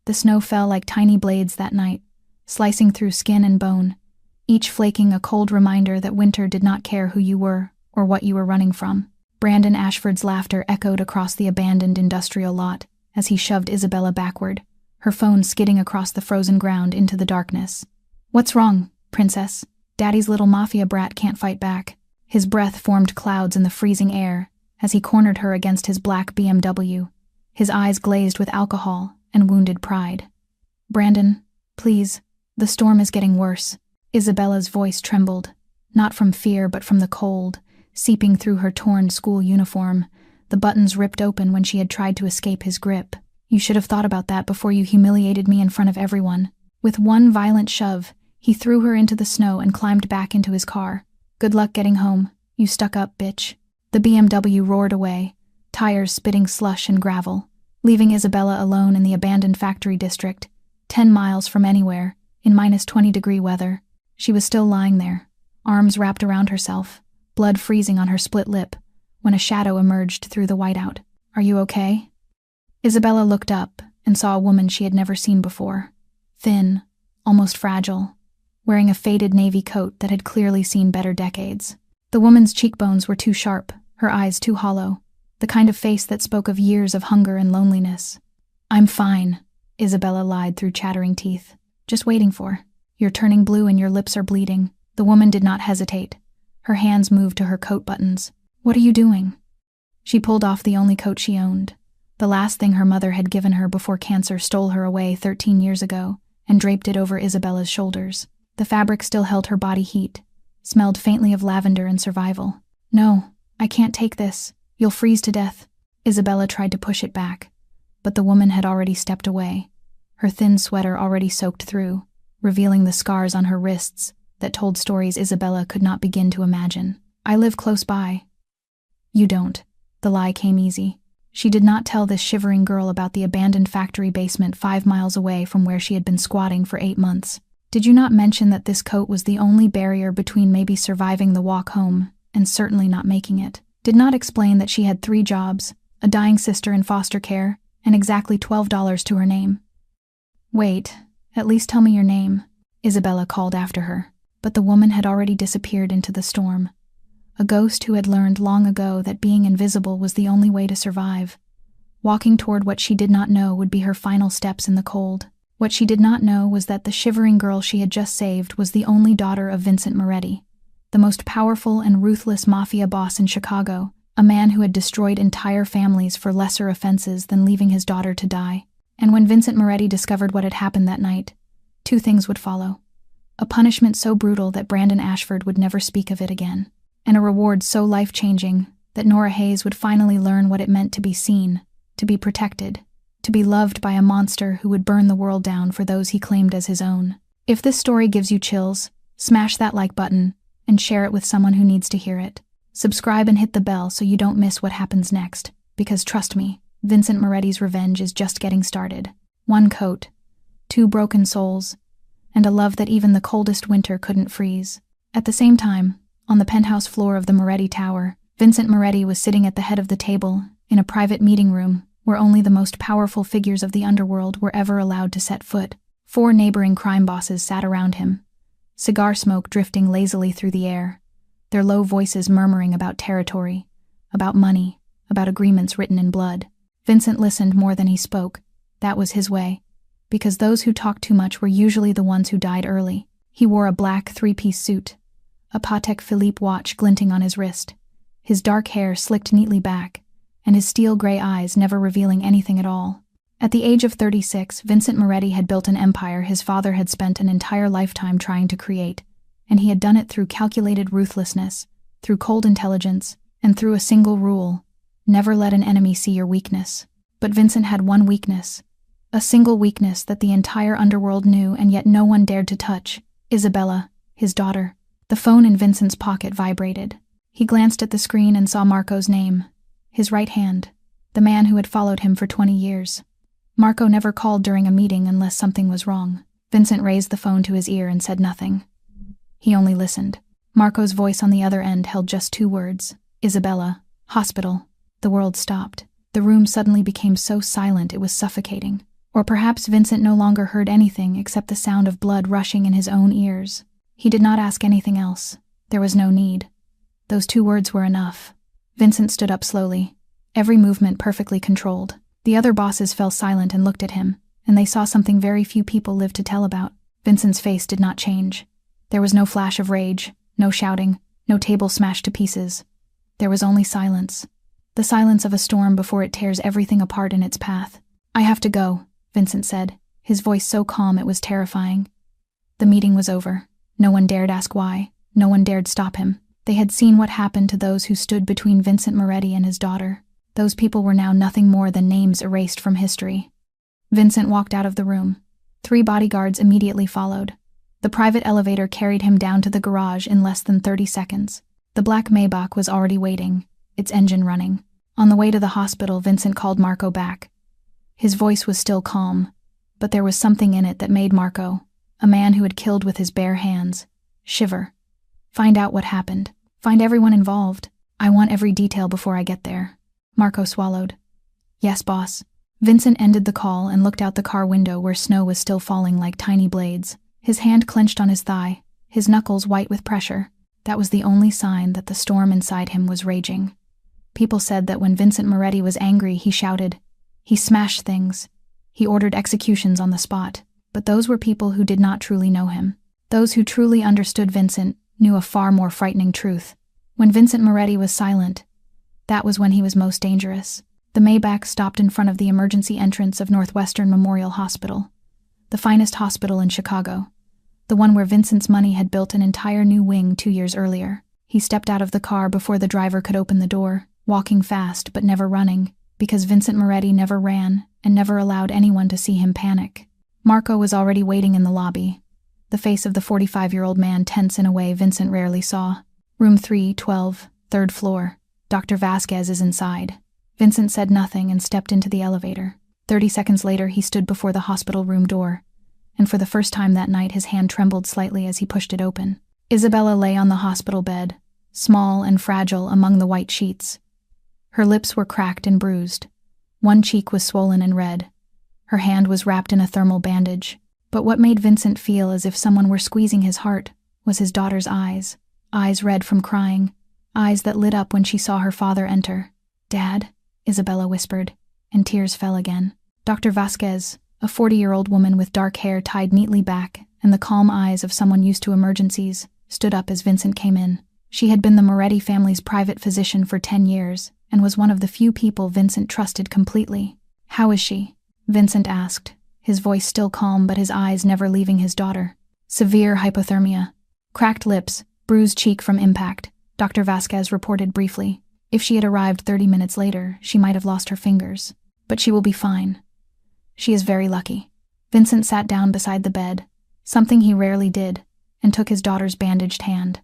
The snow fell like tiny blades that night, slicing through skin and bone, each flaking a cold reminder that winter did not care who you were or what you were running from. Brandon Ashford's laughter echoed across the abandoned industrial lot as he shoved Isabella backward, her phone skidding across the frozen ground into the darkness. "What's wrong, princess? Daddy's little mafia brat can't fight back." His breath formed clouds in the freezing air as he cornered her against his black BMW, his eyes glazed with alcohol and wounded pride. "Brandon, please, the storm is getting worse." Isabella's voice trembled, not from fear but from the cold, seeping through her torn school uniform, the buttons ripped open when she had tried to escape his grip. "You should have thought about that before you humiliated me in front of everyone." With one violent shove, he threw her into the snow and climbed back into his car. "Good luck getting home, you stuck-up bitch." The BMW roared away, tires spitting slush and gravel, leaving Isabella alone in the abandoned factory district, 10 miles from anywhere, in -20-degree weather. She was still lying there, arms wrapped around herself, blood freezing on her split lip, when a shadow emerged through the whiteout. "Are you okay?" Isabella looked up and saw a woman she had never seen before, thin, almost fragile, wearing a faded navy coat that had clearly seen better decades. The woman's cheekbones were too sharp, her eyes too hollow, the kind of face that spoke of years of hunger and loneliness. "I'm fine," Isabella lied through chattering teeth. "Just waiting for. You're turning blue and your lips are bleeding." The woman did not hesitate. Her hands moved to her coat buttons. "What are you doing?" She pulled off the only coat she owned, the last thing her mother had given her before cancer stole her away 13 years ago, and draped it over Isabella's shoulders. The fabric still held her body heat, smelled faintly of lavender and survival. "No, I can't take this. You'll freeze to death." Isabella tried to push it back, but the woman had already stepped away, her thin sweater already soaked through, revealing the scars on her wrists that told stories Isabella could not begin to imagine. "I live close by." "You don't." The lie came easy. She did not tell this shivering girl about the abandoned factory basement 5 miles away from where she had been squatting for 8 months. "Did you not mention that this coat was the only barrier between maybe surviving the walk home and certainly not making it? Did not explain that she had 3 jobs, a dying sister in foster care, and exactly $12 to her name?" "Wait, at least tell me your name," Isabella called after her. But the woman had already disappeared into the storm. A ghost who had learned long ago that being invisible was the only way to survive. Walking toward what she did not know would be her final steps in the cold. What she did not know was that the shivering girl she had just saved was the only daughter of Vincent Moretti, the most powerful and ruthless mafia boss in Chicago, a man who had destroyed entire families for lesser offenses than leaving his daughter to die. And when Vincent Moretti discovered what had happened that night, 2 things would follow. A punishment so brutal that Brandon Ashford would never speak of it again, and a reward so life-changing that Nora Hayes would finally learn what it meant to be seen, to be protected, to be loved by a monster who would burn the world down for those he claimed as his own. If this story gives you chills, smash that like button and share it with someone who needs to hear it. Subscribe and hit the bell so you don't miss what happens next, because trust me, Vincent Moretti's revenge is just getting started. 1 coat, 2 broken souls, and a love that even the coldest winter couldn't freeze. At the same time, on the penthouse floor of the Moretti Tower, Vincent Moretti was sitting at the head of the table, in a private meeting room, where only the most powerful figures of the underworld were ever allowed to set foot. 4 neighboring crime bosses sat around him, cigar smoke drifting lazily through the air, their low voices murmuring about territory, about money, about agreements written in blood. Vincent listened more than he spoke. That was his way, because those who talked too much were usually the ones who died early. He wore a black 3-piece suit, a Patek Philippe watch glinting on his wrist, his dark hair slicked neatly back, and his steel-gray eyes never revealing anything at all. At the age of 36, Vincent Moretti had built an empire his father had spent an entire lifetime trying to create, and he had done it through calculated ruthlessness, through cold intelligence, and through a single rule: never let an enemy see your weakness. But Vincent had one weakness, a single weakness that the entire underworld knew and yet no one dared to touch: Isabella, his daughter. The phone in Vincent's pocket vibrated. He glanced at the screen and saw Marco's name, his right hand, the man who had followed him for 20 years. Marco never called during a meeting unless something was wrong. Vincent raised the phone to his ear and said nothing. He only listened. Marco's voice on the other end held just 2 words: Isabella, hospital. The world stopped. The room suddenly became so silent it was suffocating. Or perhaps Vincent no longer heard anything except the sound of blood rushing in his own ears. He did not ask anything else. There was no need. Those 2 words were enough. Vincent stood up slowly, every movement perfectly controlled. The other bosses fell silent and looked at him, and they saw something very few people live to tell about. Vincent's face did not change. There was no flash of rage, no shouting, no table smashed to pieces. There was only silence. The silence of a storm before it tears everything apart in its path. "I have to go," Vincent said, his voice so calm it was terrifying. The meeting was over. No one dared ask why. No one dared stop him. They had seen what happened to those who stood between Vincent Moretti and his daughter. Those people were now nothing more than names erased from history. Vincent walked out of the room. 3 bodyguards immediately followed. The private elevator carried him down to the garage in less than 30 seconds. The black Maybach was already waiting, its engine running. On the way to the hospital, Vincent called Marco back. His voice was still calm, but there was something in it that made Marco, a man who had killed with his bare hands, shiver. "Find out what happened. Find everyone involved. I want every detail before I get there." Marco swallowed. "Yes, boss." Vincent ended the call and looked out the car window where snow was still falling like tiny blades. His hand clenched on his thigh, his knuckles white with pressure. That was the only sign that the storm inside him was raging. People said that when Vincent Moretti was angry, he shouted. He smashed things. He ordered executions on the spot. But those were people who did not truly know him. Those who truly understood Vincent knew a far more frightening truth. When Vincent Moretti was silent, that was when he was most dangerous. The Maybach stopped in front of the emergency entrance of Northwestern Memorial Hospital, the finest hospital in Chicago, the one where Vincent's money had built an entire new wing 2 years earlier. He stepped out of the car before the driver could open the door, walking fast but never running, because Vincent Moretti never ran and never allowed anyone to see him panic. Marco was already waiting in the lobby, the face of the 45-year-old man tense in a way Vincent rarely saw. "Room 312, 3rd floor. Dr. Vasquez is inside." Vincent said nothing and stepped into the elevator. 30 seconds later, he stood before the hospital room door, and for the first time that night his hand trembled slightly as he pushed it open. Isabella lay on the hospital bed, small and fragile among the white sheets. Her lips were cracked and bruised. One cheek was swollen and red. Her hand was wrapped in a thermal bandage. But what made Vincent feel as if someone were squeezing his heart was his daughter's eyes. Eyes red from crying. Eyes that lit up when she saw her father enter. "Dad," Isabella whispered, and tears fell again. Dr. Vasquez, a 40-year-old woman with dark hair tied neatly back and the calm eyes of someone used to emergencies, stood up as Vincent came in. She had been the Moretti family's private physician for 10 years and was one of the few people Vincent trusted completely. "How is she?" Vincent asked, his voice still calm but his eyes never leaving his daughter. "Severe hypothermia. Cracked lips, bruised cheek from impact," Dr. Vasquez reported briefly. "If she had arrived 30 minutes later, she might have lost her fingers. But she will be fine. She is very lucky." Vincent sat down beside the bed, something he rarely did, and took his daughter's bandaged hand.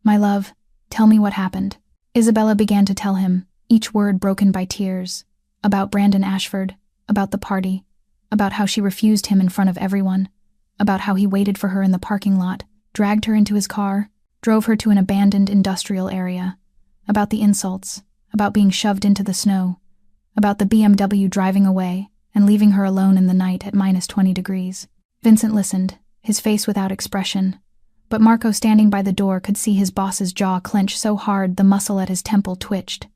"My love, tell me what happened." Isabella began to tell him, each word broken by tears, about Brandon Ashford, about the party, about how she refused him in front of everyone, about how he waited for her in the parking lot, dragged her into his car, drove her to an abandoned industrial area, about the insults, about being shoved into the snow, about the BMW driving away and leaving her alone in the night at -20 degrees. Vincent listened, his face without expression, but Marco standing by the door could see his boss's jaw clench so hard the muscle at his temple twitched.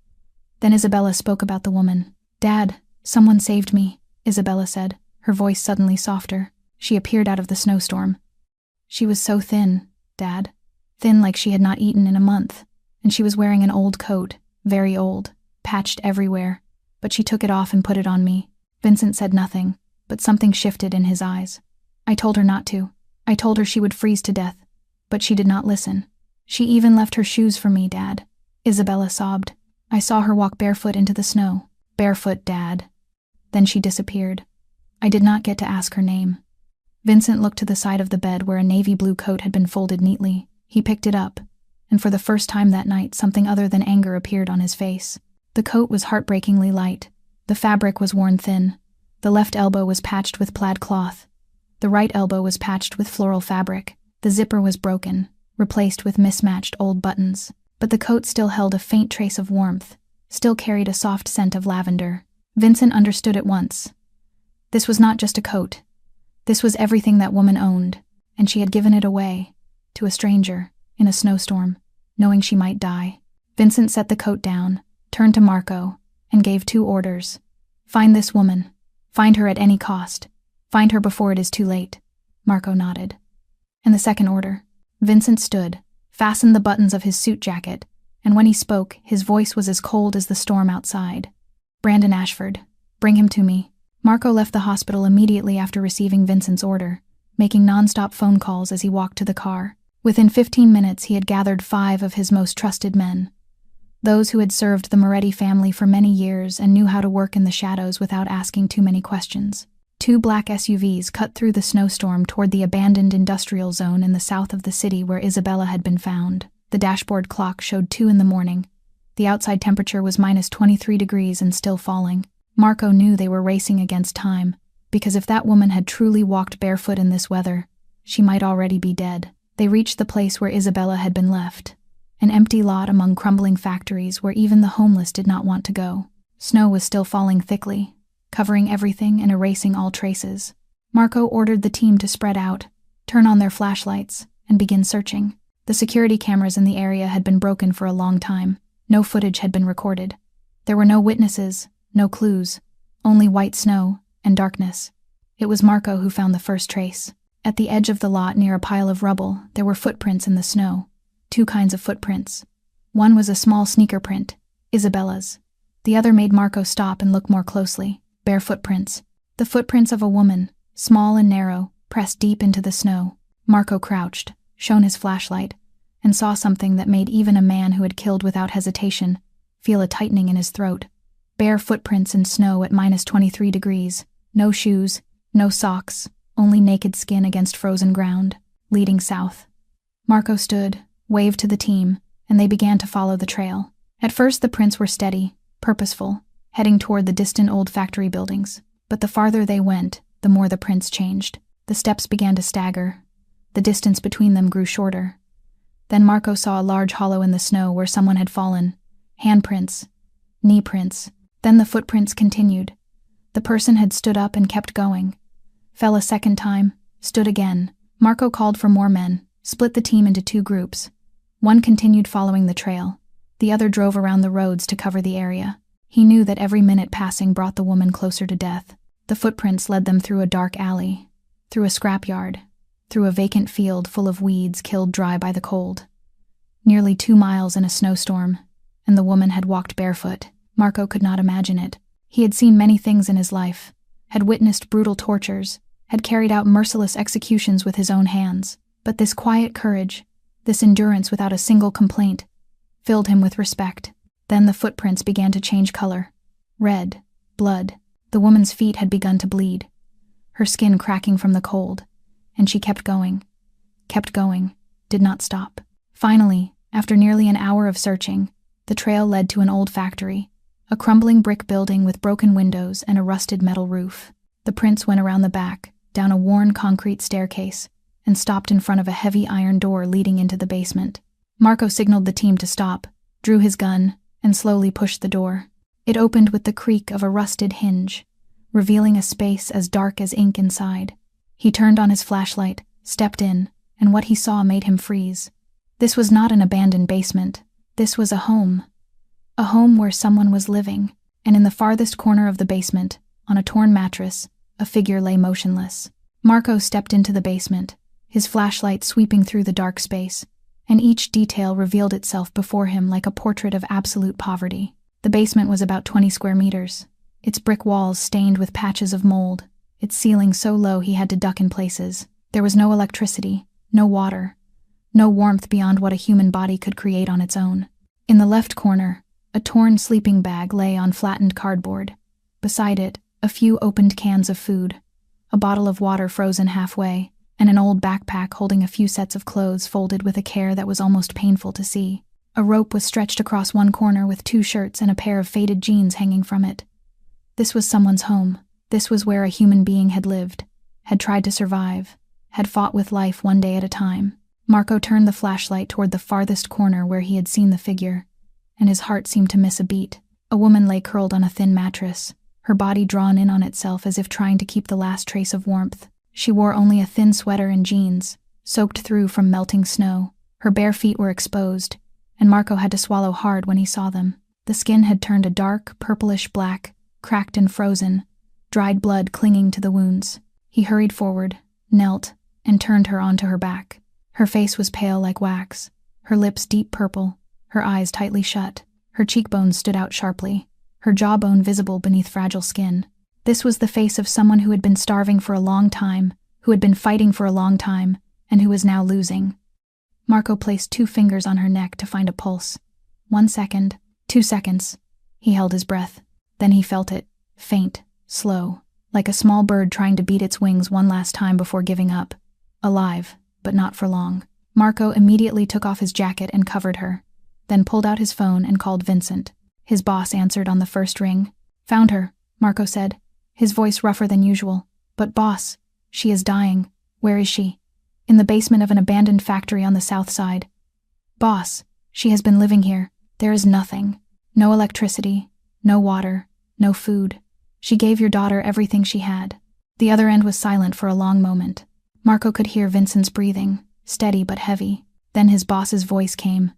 Then Isabella spoke about the woman. "Dad, someone saved me," Isabella said, her voice suddenly softer. She appeared out of the snowstorm. "She was so thin, Dad. Thin like she had not eaten in a month, and she was wearing an old coat, very old, patched everywhere, but she took it off and put it on me." Vincent said nothing, but something shifted in his eyes. "I told her not to. I told her she would freeze to death, but she did not listen. She even left her shoes for me, Dad." Isabella sobbed. "I saw her walk barefoot into the snow. Barefoot, Dad. Then she disappeared. I did not get to ask her name." Vincent looked to the side of the bed where a navy blue coat had been folded neatly. He picked it up, and for the first time that night something other than anger appeared on his face. The coat was heartbreakingly light. The fabric was worn thin. The left elbow was patched with plaid cloth. The right elbow was patched with floral fabric. The zipper was broken, replaced with mismatched old buttons. But the coat still held a faint trace of warmth, still carried a soft scent of lavender. Vincent understood at once. This was not just a coat. This was everything that woman owned, and she had given it away, to a stranger, in a snowstorm, knowing she might die. Vincent set the coat down, turned to Marco, and gave 2 orders. Find this woman. Find her at any cost. Find her before it is too late. Marco nodded. And the second order? Vincent stood, fastened the buttons of his suit jacket, and when he spoke, his voice was as cold as the storm outside. Brandon Ashford. Bring him to me. Marco left the hospital immediately after receiving Vincent's order, making non-stop phone calls as he walked to the car. Within 15 minutes, he had gathered 5 of his most trusted men. Those who had served the Moretti family for many years and knew how to work in the shadows without asking too many questions. 2 black SUVs cut through the snowstorm toward the abandoned industrial zone in the south of the city where Isabella had been found. The dashboard clock showed 2 in the morning. The outside temperature was -23 degrees and still falling. Marco knew they were racing against time, because if that woman had truly walked barefoot in this weather, she might already be dead. They reached the place where Isabella had been left, an empty lot among crumbling factories where even the homeless did not want to go. Snow was still falling thickly, covering everything and erasing all traces. Marco ordered the team to spread out, turn on their flashlights, and begin searching. The security cameras in the area had been broken for a long time. No footage had been recorded. There were no witnesses, no clues, only white snow and darkness. It was Marco who found the first trace. At the edge of the lot near a pile of rubble, there were footprints in the snow. 2 kinds of footprints. One was a small sneaker print, Isabella's. The other made Marco stop and look more closely. Bare footprints. The footprints of a woman, small and narrow, pressed deep into the snow. Marco crouched, shone his flashlight, and saw something that made even a man who had killed without hesitation feel a tightening in his throat. Bare footprints in snow at -23 degrees. No shoes, no socks, only naked skin against frozen ground, leading south. Marco stood, waved to the team, and they began to follow the trail. At first the prints were steady, purposeful, heading toward the distant old factory buildings. But the farther they went, the more the prints changed. The steps began to stagger. The distance between them grew shorter. Then Marco saw a large hollow in the snow where someone had fallen. Handprints. Knee prints. Then the footprints continued. The person had stood up and kept going. Fell a second time, stood again. Marco called for more men, split the team into 2 groups. One continued following the trail. The other drove around the roads to cover the area. He knew that every minute passing brought the woman closer to death. The footprints led them through a dark alley, through a scrapyard, through a vacant field full of weeds killed dry by the cold. Nearly 2 miles in a snowstorm, and the woman had walked barefoot. Marco could not imagine it. He had seen many things in his life, had witnessed brutal tortures, had carried out merciless executions with his own hands. But this quiet courage, this endurance without a single complaint, filled him with respect. Then the footprints began to change color. Red, blood. The woman's feet had begun to bleed, her skin cracking from the cold, and she kept going, did not stop. Finally, after nearly an hour of searching, the trail led to an old factory, a crumbling brick building with broken windows and a rusted metal roof. The prints went around the back, down a worn concrete staircase, and stopped in front of a heavy iron door leading into the basement. Marco signaled the team to stop, drew his gun, and slowly pushed the door. It opened with the creak of a rusted hinge, revealing a space as dark as ink inside. He turned on his flashlight, stepped in, and what he saw made him freeze. This was not an abandoned basement. This was a home where someone was living, and in the farthest corner of the basement, on a torn mattress, a figure lay motionless. Marco stepped into the basement, his flashlight sweeping through the dark space, and each detail revealed itself before him like a portrait of absolute poverty. The basement was about 20 square meters, its brick walls stained with patches of mold, its ceiling so low he had to duck in places. There was no electricity, no water, no warmth beyond what a human body could create on its own. In the left corner, a torn sleeping bag lay on flattened cardboard. Beside it, a few opened cans of food, a bottle of water frozen halfway, and an old backpack holding a few sets of clothes folded with a care that was almost painful to see. A rope was stretched across one corner with 2 shirts and a pair of faded jeans hanging from it. This was someone's home. This was where a human being had lived, had tried to survive, had fought with life one day at a time. Marco turned the flashlight toward the farthest corner where he had seen the figure, and his heart seemed to miss a beat. A woman lay curled on a thin mattress, her body drawn in on itself as if trying to keep the last trace of warmth. She wore only a thin sweater and jeans, soaked through from melting snow. Her bare feet were exposed, and Marco had to swallow hard when he saw them. The skin had turned a dark, purplish black, cracked and frozen, dried blood clinging to the wounds. He hurried forward, knelt, and turned her onto her back. Her face was pale like wax, her lips deep purple, her eyes tightly shut. Her cheekbones stood out sharply, her jawbone visible beneath fragile skin. This was the face of someone who had been starving for a long time, who had been fighting for a long time, and who was now losing. Marco placed 2 fingers on her neck to find a pulse. 1 second, 2 seconds. He held his breath. Then he felt it, faint, slow, like a small bird trying to beat its wings one last time before giving up. Alive, but not for long. Marco immediately took off his jacket and covered her, then pulled out his phone and called Vincent. His boss answered on the first ring. "Found her," Marco said, his voice rougher than usual. "But boss, she is dying. Where is she?" "In the basement of an abandoned factory on the south side." "Boss, she has been living here. There is nothing. No electricity, no water, no food. She gave your daughter everything she had." The other end was silent for a long moment. Marco could hear Vincent's breathing, steady but heavy. Then his boss's voice came,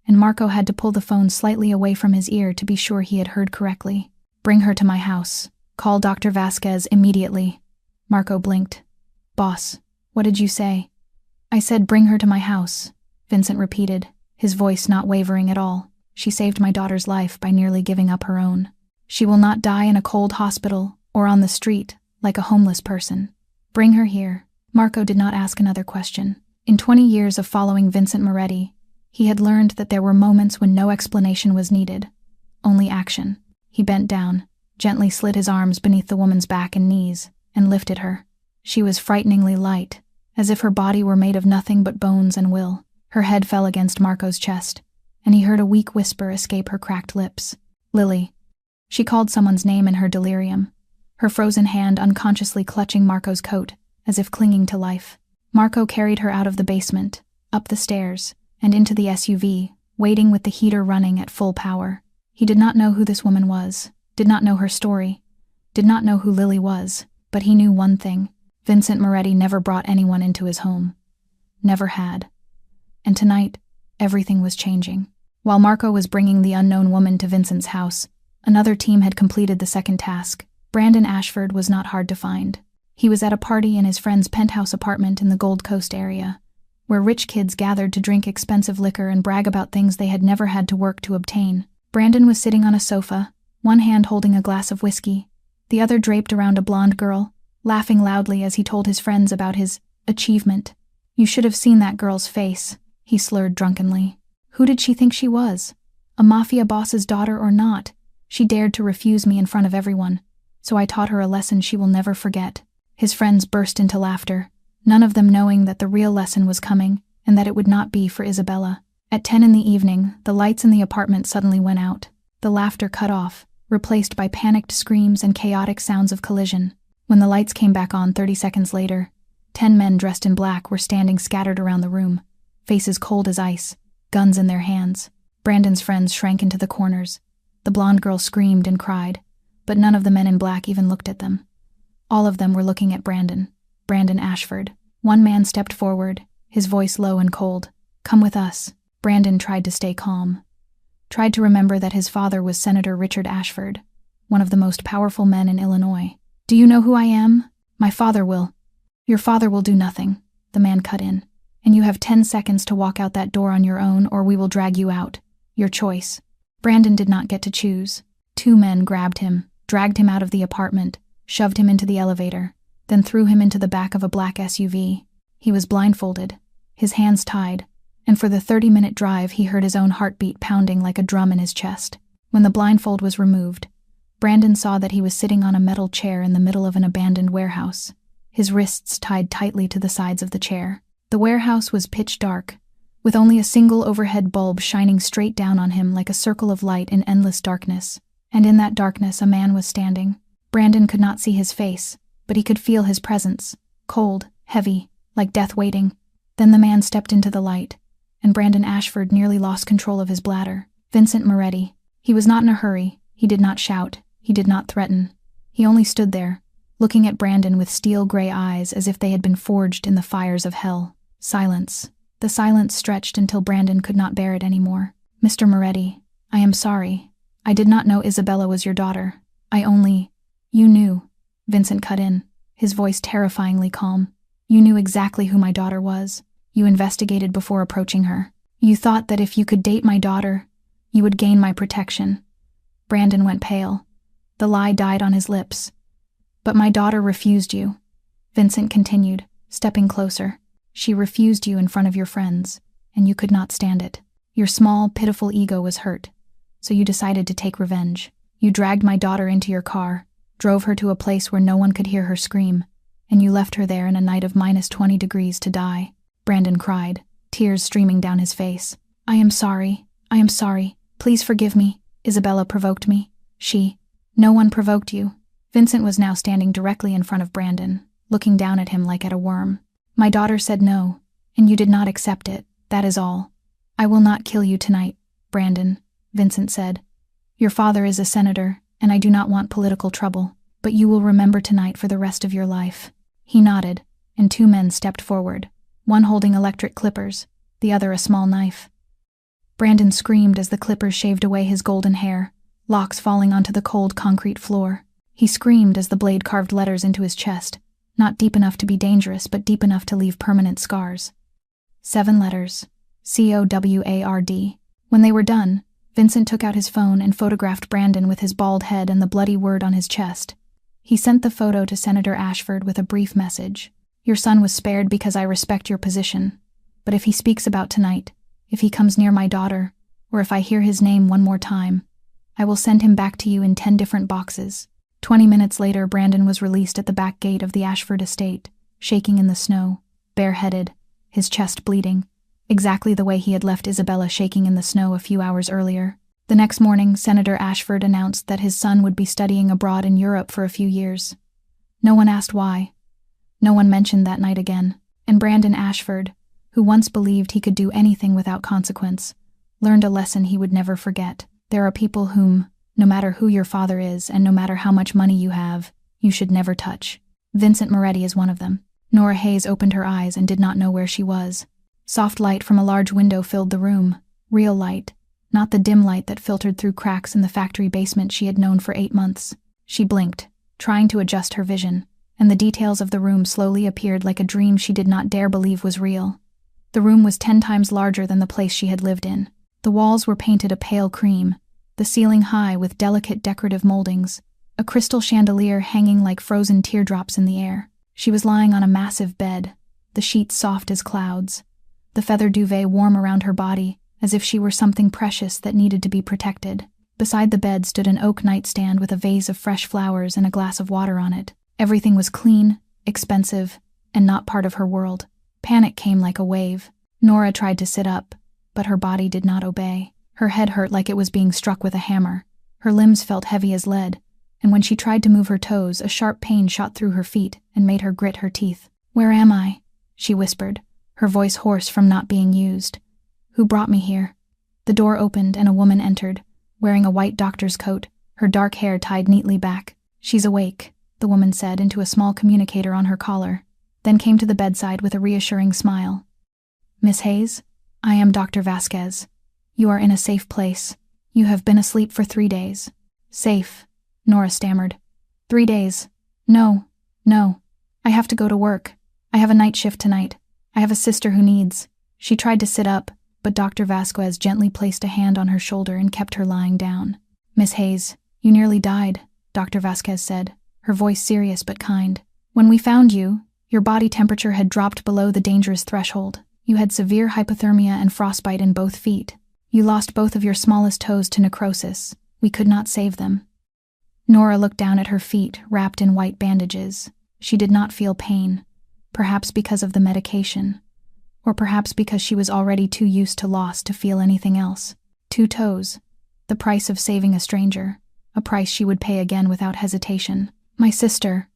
and Marco had to pull the phone slightly away from his ear to be sure he had heard correctly. "Bring her to my house. Call Dr. Vasquez immediately." Marco blinked. "Boss, what did you say?" "I said bring her to my house," Vincent repeated, his voice not wavering at all. "She saved my daughter's life by nearly giving up her own. She will not die in a cold hospital or on the street like a homeless person. Bring her here." Marco did not ask another question. In 20 years of following Vincent Moretti, he had learned that there were moments when no explanation was needed, only action. He bent down, gently slid his arms beneath the woman's back and knees, and lifted her. She was frighteningly light, as if her body were made of nothing but bones and will. Her head fell against Marco's chest, and he heard a weak whisper escape her cracked lips. "Lily." She called someone's name in her delirium, her frozen hand unconsciously clutching Marco's coat, as if clinging to life. Marco carried her out of the basement, up the stairs, and into the SUV, waiting with the heater running at full power. He did not know who this woman was, did not know her story, did not know who Lily was, but he knew one thing. Vincent Moretti never brought anyone into his home. Never had. And tonight, everything was changing. While Marco was bringing the unknown woman to Vincent's house, another team had completed the second task. Brandon Ashford was not hard to find. He was at a party in his friend's penthouse apartment in the Gold Coast area, where rich kids gathered to drink expensive liquor and brag about things they had never had to work to obtain. Brandon was sitting on a sofa, one hand holding a glass of whiskey, the other draped around a blonde girl, laughing loudly as he told his friends about his achievement. "You should have seen that girl's face," he slurred drunkenly. "Who did she think she was? A mafia boss's daughter or not? She dared to refuse me in front of everyone, so I taught her a lesson she will never forget." His friends burst into laughter, none of them knowing that the real lesson was coming and that it would not be for Isabella. At 10 in the evening, the lights in the apartment suddenly went out. The laughter cut off, replaced by panicked screams and chaotic sounds of collision. When the lights came back on 30 seconds later, 10 men dressed in black were standing scattered around the room, faces cold as ice, guns in their hands. Brandon's friends shrank into the corners. The blonde girl screamed and cried, but none of the men in black even looked at them. All of them were looking at Brandon Ashford. One man stepped forward, his voice low and cold. "Come with us." Brandon tried to stay calm, tried to remember that his father was Senator Richard Ashford, one of the most powerful men in Illinois. "Do you know who I am? My father will." "Your father will do nothing," the man cut in. "And you have 10 seconds to walk out that door on your own or we will drag you out. Your choice." Brandon did not get to choose. 2 men grabbed him, dragged him out of the apartment, shoved him into the elevator, then threw him into the back of a black SUV. He was blindfolded, his hands tied, and for the 30-minute drive he heard his own heartbeat pounding like a drum in his chest. When the blindfold was removed, Brandon saw that he was sitting on a metal chair in the middle of an abandoned warehouse, his wrists tied tightly to the sides of the chair. The warehouse was pitch dark, with only a single overhead bulb shining straight down on him like a circle of light in endless darkness. And in that darkness a man was standing. Brandon could not see his face, but he could feel his presence, cold, heavy, like death waiting. Then the man stepped into the light, and Brandon Ashford nearly lost control of his bladder. Vincent Moretti. He was not in a hurry, he did not shout, he did not threaten. He only stood there, looking at Brandon with steel-gray eyes as if they had been forged in the fires of hell. Silence. The silence stretched until Brandon could not bear it anymore. "Mr. Moretti, I am sorry. I did not know Isabella was your daughter. You knew," Vincent cut in, his voice terrifyingly calm. "You knew exactly who my daughter was. You investigated before approaching her. You thought that if you could date my daughter, you would gain my protection." Brandon went pale. The lie died on his lips. "But my daughter refused you," Vincent continued, stepping closer. "She refused you in front of your friends, and you could not stand it. Your small, pitiful ego was hurt, so you decided to take revenge. You dragged my daughter into your car, drove her to a place where no one could hear her scream, and you left her there in a night of -20 degrees to die." Brandon cried, tears streaming down his face. I am sorry. Please forgive me. Isabella provoked me. No one provoked you." Vincent was now standing directly in front of Brandon, looking down at him like at a worm. "My daughter said no, and you did not accept it, that is all." "I will not kill you tonight, Brandon," Vincent said. "Your father is a senator, and I do not want political trouble, but you will remember tonight for the rest of your life." He nodded, and 2 men stepped forward, one holding electric clippers, the other a small knife. Brandon screamed as the clippers shaved away his golden hair, locks falling onto the cold concrete floor. He screamed as the blade carved letters into his chest, not deep enough to be dangerous but deep enough to leave permanent scars. 7 letters. COWARD. When they were done, Vincent took out his phone and photographed Brandon with his bald head and the bloody word on his chest. He sent the photo to Senator Ashford with a brief message. "Your son was spared because I respect your position. But if he speaks about tonight, if he comes near my daughter, or if I hear his name one more time, I will send him back to you in 10 different boxes." 20 minutes later, Brandon was released at the back gate of the Ashford estate, shaking in the snow, bareheaded, his chest bleeding, exactly the way he had left Isabella shaking in the snow a few hours earlier. The next morning, Senator Ashford announced that his son would be studying abroad in Europe for a few years. No one asked why. No one mentioned that night again, and Brandon Ashford, who once believed he could do anything without consequence, learned a lesson he would never forget. There are people whom, no matter who your father is and no matter how much money you have, you should never touch. Vincent Moretti is one of them. Nora Hayes opened her eyes and did not know where she was. Soft light from a large window filled the room, real light, not the dim light that filtered through cracks in the factory basement she had known for 8 months. She blinked, trying to adjust her vision, and the details of the room slowly appeared like a dream she did not dare believe was real. The room was 10 times larger than the place she had lived in. The walls were painted a pale cream, the ceiling high with delicate decorative moldings, a crystal chandelier hanging like frozen teardrops in the air. She was lying on a massive bed, the sheets soft as clouds, the feather duvet warm around her body, as if she were something precious that needed to be protected. Beside the bed stood an oak nightstand with a vase of fresh flowers and a glass of water on it. Everything was clean, expensive, and not part of her world. Panic came like a wave. Nora tried to sit up, but her body did not obey. Her head hurt like it was being struck with a hammer. Her limbs felt heavy as lead, and when she tried to move her toes, a sharp pain shot through her feet and made her grit her teeth. "Where am I?" she whispered, her voice hoarse from not being used. "Who brought me here?" The door opened and a woman entered, wearing a white doctor's coat, her dark hair tied neatly back. "She's awake," the woman said into a small communicator on her collar, then came to the bedside with a reassuring smile. "Miss Hayes, I am Dr. Vasquez. You are in a safe place. You have been asleep for 3 days. "Safe," Nora stammered. 3 days. No. I have to go to work. I have a night shift tonight. I have a sister who needs." She tried to sit up, but Dr. Vasquez gently placed a hand on her shoulder and kept her lying down. "Miss Hayes, you nearly died," Dr. Vasquez said, her voice serious but kind. "When we found you, your body temperature had dropped below the dangerous threshold. You had severe hypothermia and frostbite in both feet. You lost both of your smallest toes to necrosis. We could not save them." Nora looked down at her feet, wrapped in white bandages. She did not feel pain, perhaps because of the medication, or perhaps because she was already too used to loss to feel anything else. 2 toes, the price of saving a stranger, a price she would pay again without hesitation. "My sister,"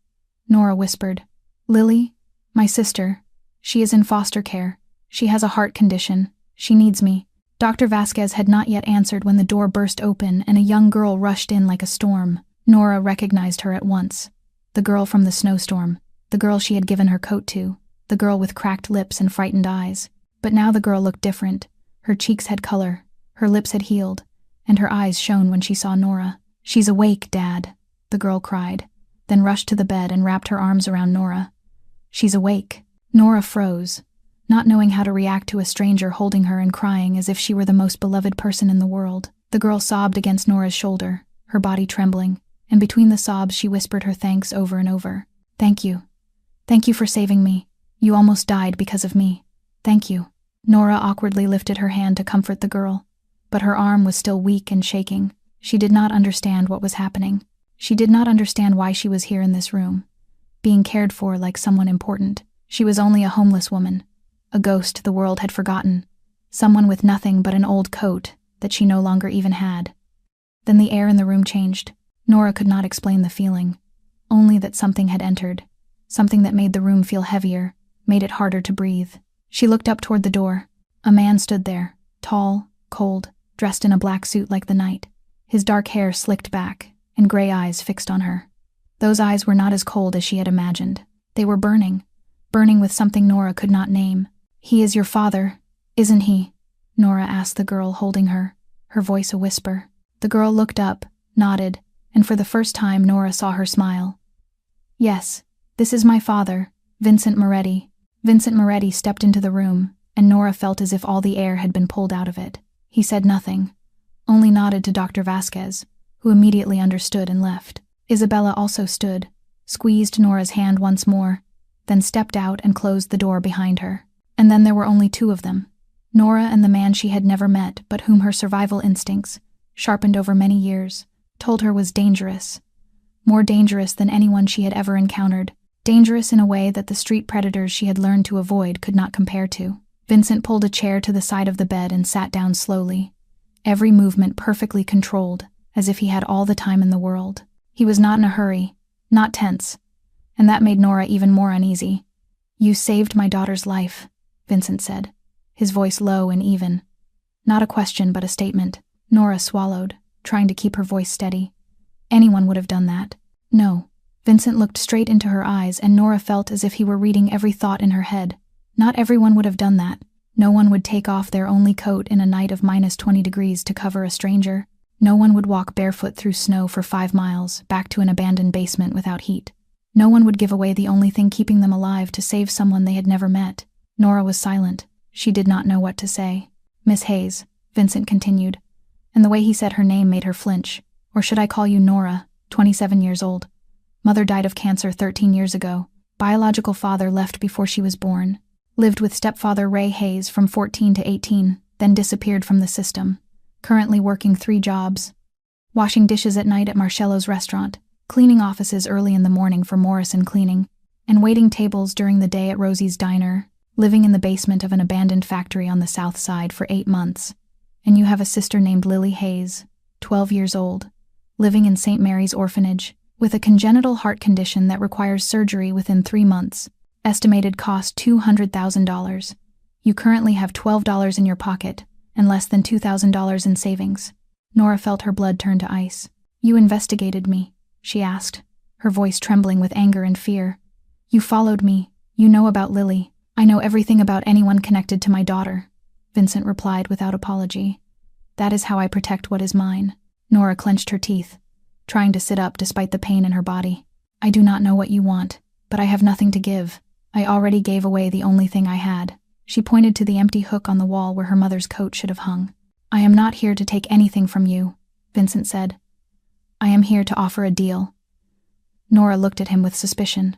Nora whispered. "Lily? My sister. She is in foster care. She has a heart condition. She needs me." Dr. Vasquez had not yet answered when the door burst open and a young girl rushed in like a storm. Nora recognized her at once. The girl from the snowstorm, the girl she had given her coat to, the girl with cracked lips and frightened eyes. But now the girl looked different. Her cheeks had color, her lips had healed, and her eyes shone when she saw Nora. "She's awake, Dad," the girl cried, then rushed to the bed and wrapped her arms around Nora. "She's awake." Nora froze, not knowing how to react to a stranger holding her and crying as if she were the most beloved person in the world. The girl sobbed against Nora's shoulder, her body trembling, and between the sobs she whispered her thanks over and over. "Thank you. Thank you for saving me. You almost died because of me. Thank you." Nora awkwardly lifted her hand to comfort the girl, but her arm was still weak and shaking. She did not understand what was happening. She did not understand why she was here in this room, being cared for like someone important. She was only a homeless woman, a ghost the world had forgotten, someone with nothing but an old coat that she no longer even had. Then the air in the room changed. Nora could not explain the feeling, only that something had entered, something that made the room feel heavier, made it harder to breathe. She looked up toward the door. A man stood there, tall, cold, dressed in a black suit like the night, his dark hair slicked back, and gray eyes fixed on her. Those eyes were not as cold as she had imagined. They were burning with something Nora could not name. "He is your father, isn't he?" Nora asked the girl holding her, her voice a whisper. The girl looked up, nodded, and for the first time Nora saw her smile. "Yes, this is my father, Vincent Moretti." Vincent Moretti stepped into the room, and Nora felt as if all the air had been pulled out of it. He said nothing, only nodded to Dr. Vasquez, who immediately understood and left. Isabella also stood, squeezed Nora's hand once more, then stepped out and closed the door behind her. And then there were only two of them, Nora and the man she had never met but whom her survival instincts, sharpened over many years, told her was dangerous. More dangerous than anyone she had ever encountered. Dangerous in a way that the street predators she had learned to avoid could not compare to. Vincent pulled a chair to the side of the bed and sat down slowly, every movement perfectly controlled, as if he had all the time in the world. He was not in a hurry, not tense, and that made Nora even more uneasy. "You saved my daughter's life," Vincent said, his voice low and even. Not a question but a statement. Nora swallowed, trying to keep her voice steady. Anyone would have done that. No. Vincent looked straight into her eyes, and Nora felt as if he were reading every thought in her head. Not everyone would have done that. No one would take off their only coat in a night of -20 degrees to cover a stranger. No one would walk barefoot through snow for 5 miles, back to an abandoned basement without heat. No one would give away the only thing keeping them alive to save someone they had never met. Nora was silent. She did not know what to say. "Miss Hayes," Vincent continued, and the way he said her name made her flinch. "Or should I call you Nora, 27 years old. Mother died of cancer 13 years ago. Biological father left before she was born. Lived with stepfather Ray Hayes from 14 to 18, then disappeared from the system. Currently working 3 jobs. Washing dishes at night at Marcello's restaurant, cleaning offices early in the morning for Morrison Cleaning, and waiting tables during the day at Rosie's Diner, living in the basement of an abandoned factory on the south side for 8 months. And you have a sister named Lily Hayes, 12 years old, living in St. Mary's Orphanage, with a congenital heart condition that requires surgery within 3 months. Estimated cost $200,000. You currently have $12 in your pocket, and less than $2,000 in savings." Nora felt her blood turn to ice. "You investigated me?" she asked, her voice trembling with anger and fear. "You followed me. You know about Lily. I know everything about anyone connected to my daughter," Vincent replied without apology. "That is how I protect what is mine." Nora clenched her teeth, trying to sit up despite the pain in her body. "I do not know what you want, but I have nothing to give. I already gave away the only thing I had." She pointed to the empty hook on the wall where her mother's coat should have hung. "I am not here to take anything from you," Vincent said. "I am here to offer a deal." Nora looked at him with suspicion.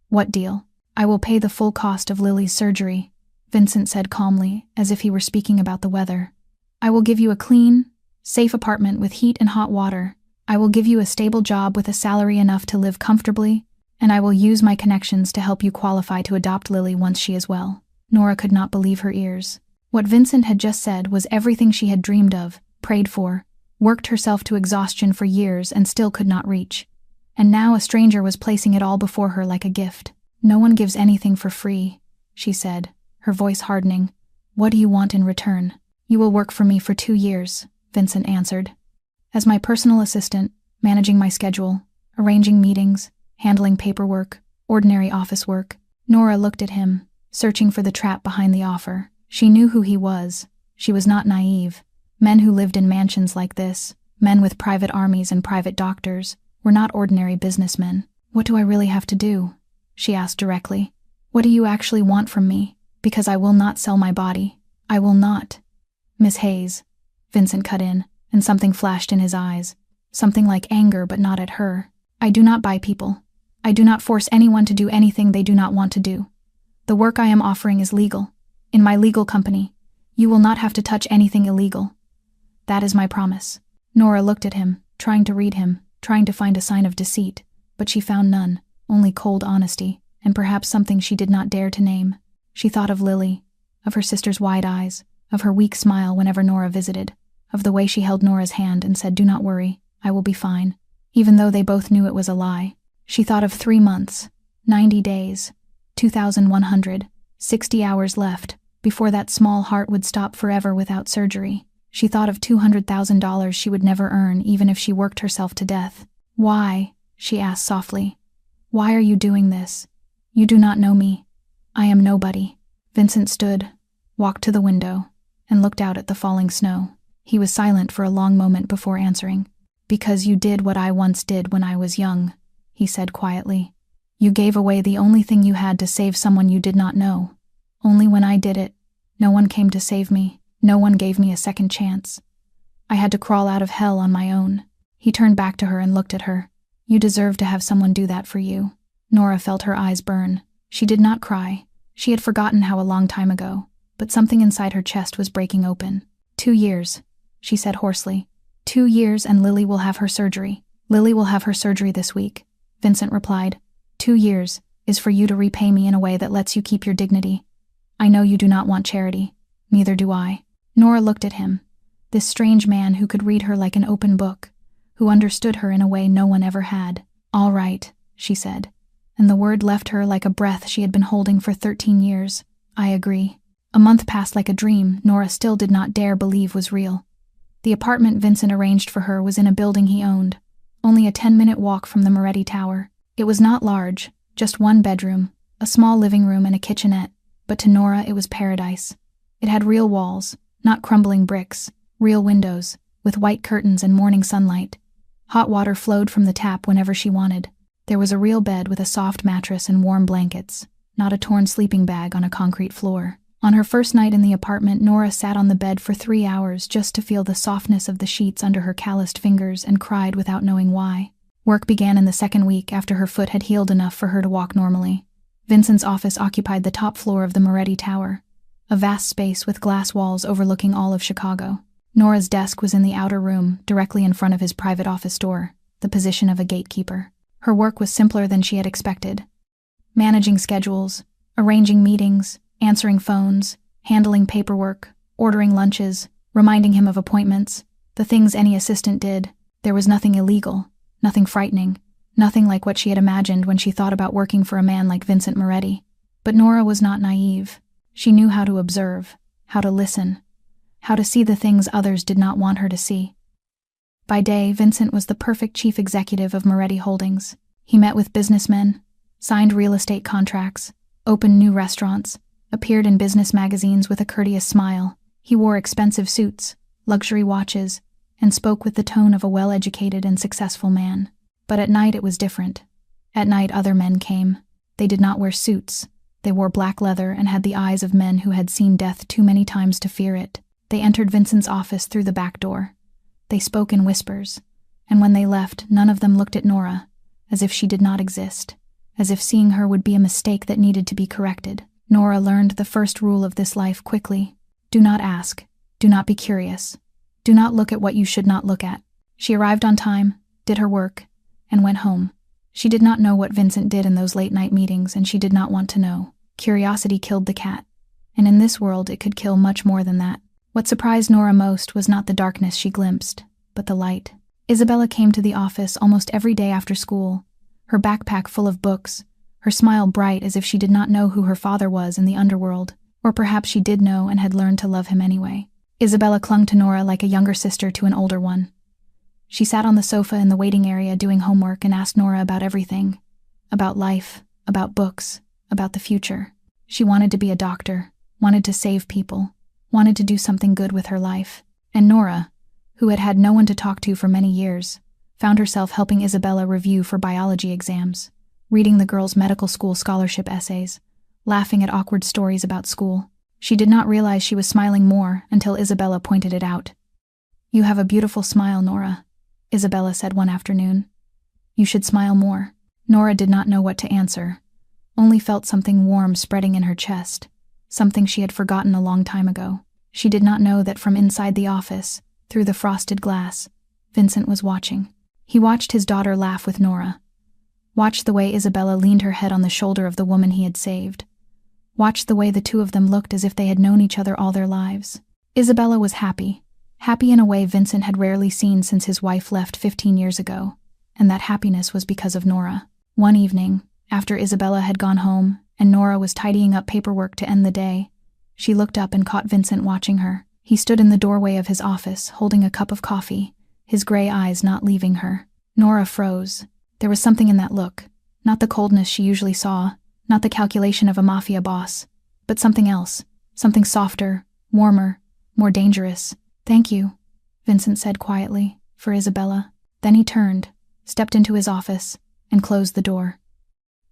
"What deal?" "I will pay the full cost of Lily's surgery," Vincent said calmly, as if he were speaking about the weather. "I will give you a clean, safe apartment with heat and hot water. I will give you a stable job with a salary enough to live comfortably, and I will use my connections to help you qualify to adopt Lily once she is well." Nora could not believe her ears. What Vincent had just said was everything she had dreamed of, prayed for, worked herself to exhaustion for years and still could not reach. And now a stranger was placing it all before her like a gift. "No one gives anything for free," she said, her voice hardening. "What do you want in return?" "You will work for me for 2 years," Vincent answered. "As my personal assistant, managing my schedule, arranging meetings, handling paperwork, ordinary office work. Nora looked at him, searching for the trap behind the offer. She knew who he was. She was not naive. Men who lived in mansions like this, men with private armies and private doctors, were not ordinary businessmen. "What do I really have to do?" she asked directly. "What do you actually want from me? Because I will not sell my body. I will not." "Miss Hayes," Vincent cut in, and something flashed in his eyes. Something like anger, but not at her. "I do not buy people. I do not force anyone to do anything they do not want to do. The work I am offering is legal. In my legal company, you will not have to touch anything illegal. That is my promise." Nora looked at him, trying to read him, trying to find a sign of deceit, but she found none, only cold honesty, and perhaps something she did not dare to name. She thought of Lily, of her sister's wide eyes, of her weak smile whenever Nora visited, of the way she held Nora's hand and said, "Do not worry, I will be fine," even though they both knew it was a lie. She thought of 3 months, 90 days, 2,160 hours left, before that small heart would stop forever without surgery. She thought of $200,000 she would never earn even if she worked herself to death. "Why?" she asked softly. "Why are you doing this? You do not know me. I am nobody." Vincent stood, walked to the window, and looked out at the falling snow. He was silent for a long moment before answering. "Because you did what I once did when I was young," he said quietly. "You gave away the only thing you had to save someone you did not know. Only when I did it, no one came to save me. No one gave me a second chance. I had to crawl out of hell on my own." He turned back to her and looked at her. "You deserve to have someone do that for you." Nora felt her eyes burn. She did not cry. She had forgotten how a long time ago, but something inside her chest was breaking open. 2 years, she said hoarsely. 2 years and Lily will have her surgery. Lily will have her surgery this week, Vincent replied. 2 years is for you to repay me in a way that lets you keep your dignity. I know you do not want charity. Neither do I. Nora looked at him, this strange man who could read her like an open book, who understood her in a way no one ever had. "All right," she said, and the word left her like a breath she had been holding for 13 years. "I agree." A month passed like a dream Nora still did not dare believe was real. The apartment Vincent arranged for her was in a building he owned, only a 10-minute walk from the Moretti Tower. It was not large, just 1 bedroom, a small living room and a kitchenette, but to Nora it was paradise. It had real walls, not crumbling bricks, real windows, with white curtains and morning sunlight. Hot water flowed from the tap whenever she wanted. There was a real bed with a soft mattress and warm blankets, not a torn sleeping bag on a concrete floor. On her first night in the apartment, Nora sat on the bed for 3 hours just to feel the softness of the sheets under her calloused fingers and cried without knowing why. Work began in the 2nd week after her foot had healed enough for her to walk normally. Vincent's office occupied the top floor of the Moretti Tower, a vast space with glass walls overlooking all of Chicago. Nora's desk was in the outer room, directly in front of his private office door, the position of a gatekeeper. Her work was simpler than she had expected. Managing schedules, arranging meetings, answering phones, handling paperwork, ordering lunches, reminding him of appointments, the things any assistant did. There was nothing illegal, nothing frightening, nothing like what she had imagined when she thought about working for a man like Vincent Moretti. But Nora was not naive. She knew how to observe, how to listen, how to see the things others did not want her to see. By day, Vincent was the perfect chief executive of Moretti Holdings. He met with businessmen, signed real estate contracts, opened new restaurants, appeared in business magazines with a courteous smile. He wore expensive suits, luxury watches, and spoke with the tone of a well-educated and successful man. But at night it was different. At night other men came. They did not wear suits. They wore black leather and had the eyes of men who had seen death too many times to fear it. They entered Vincent's office through the back door. They spoke in whispers, and when they left, none of them looked at Nora, as if she did not exist, as if seeing her would be a mistake that needed to be corrected. Nora learned the first rule of this life quickly. Do not ask. Do not be curious. Do not look at what you should not look at. She arrived on time, did her work, and went home. She did not know what Vincent did in those late-night meetings, and she did not want to know. Curiosity killed the cat, and in this world it could kill much more than that. What surprised Nora most was not the darkness she glimpsed, but the light. Isabella came to the office almost every day after school, her backpack full of books, her smile bright as if she did not know who her father was in the underworld, or perhaps she did know and had learned to love him anyway. Isabella clung to Nora like a younger sister to an older one. She sat on the sofa in the waiting area doing homework and asked Nora about everything. About life, about books, about the future. She wanted to be a doctor, wanted to save people, wanted to do something good with her life. And Nora, who had had no one to talk to for many years, found herself helping Isabella review for biology exams, reading the girls' medical school scholarship essays, laughing at awkward stories about school. She did not realize she was smiling more until Isabella pointed it out. "You have a beautiful smile, Nora," Isabella said one afternoon. "You should smile more." Nora did not know what to answer, only felt something warm spreading in her chest, something she had forgotten a long time ago. She did not know that from inside the office, through the frosted glass, Vincent was watching. He watched his daughter laugh with Nora, watched the way Isabella leaned her head on the shoulder of the woman he had saved, watched the way the two of them looked as if they had known each other all their lives. Isabella was happy in a way Vincent had rarely seen since his wife left 15 years ago, and that happiness was because of Nora. One evening, after Isabella had gone home and Nora was tidying up paperwork to end the day, she looked up and caught Vincent watching her. He stood in the doorway of his office, holding a cup of coffee, his gray eyes not leaving her. Nora froze. There was something in that look, not the coldness she usually saw, not the calculation of a Mafia boss, but something else, something softer, warmer, more dangerous. "Thank you," Vincent said quietly, for Isabella. Then he turned, stepped into his office, and closed the door.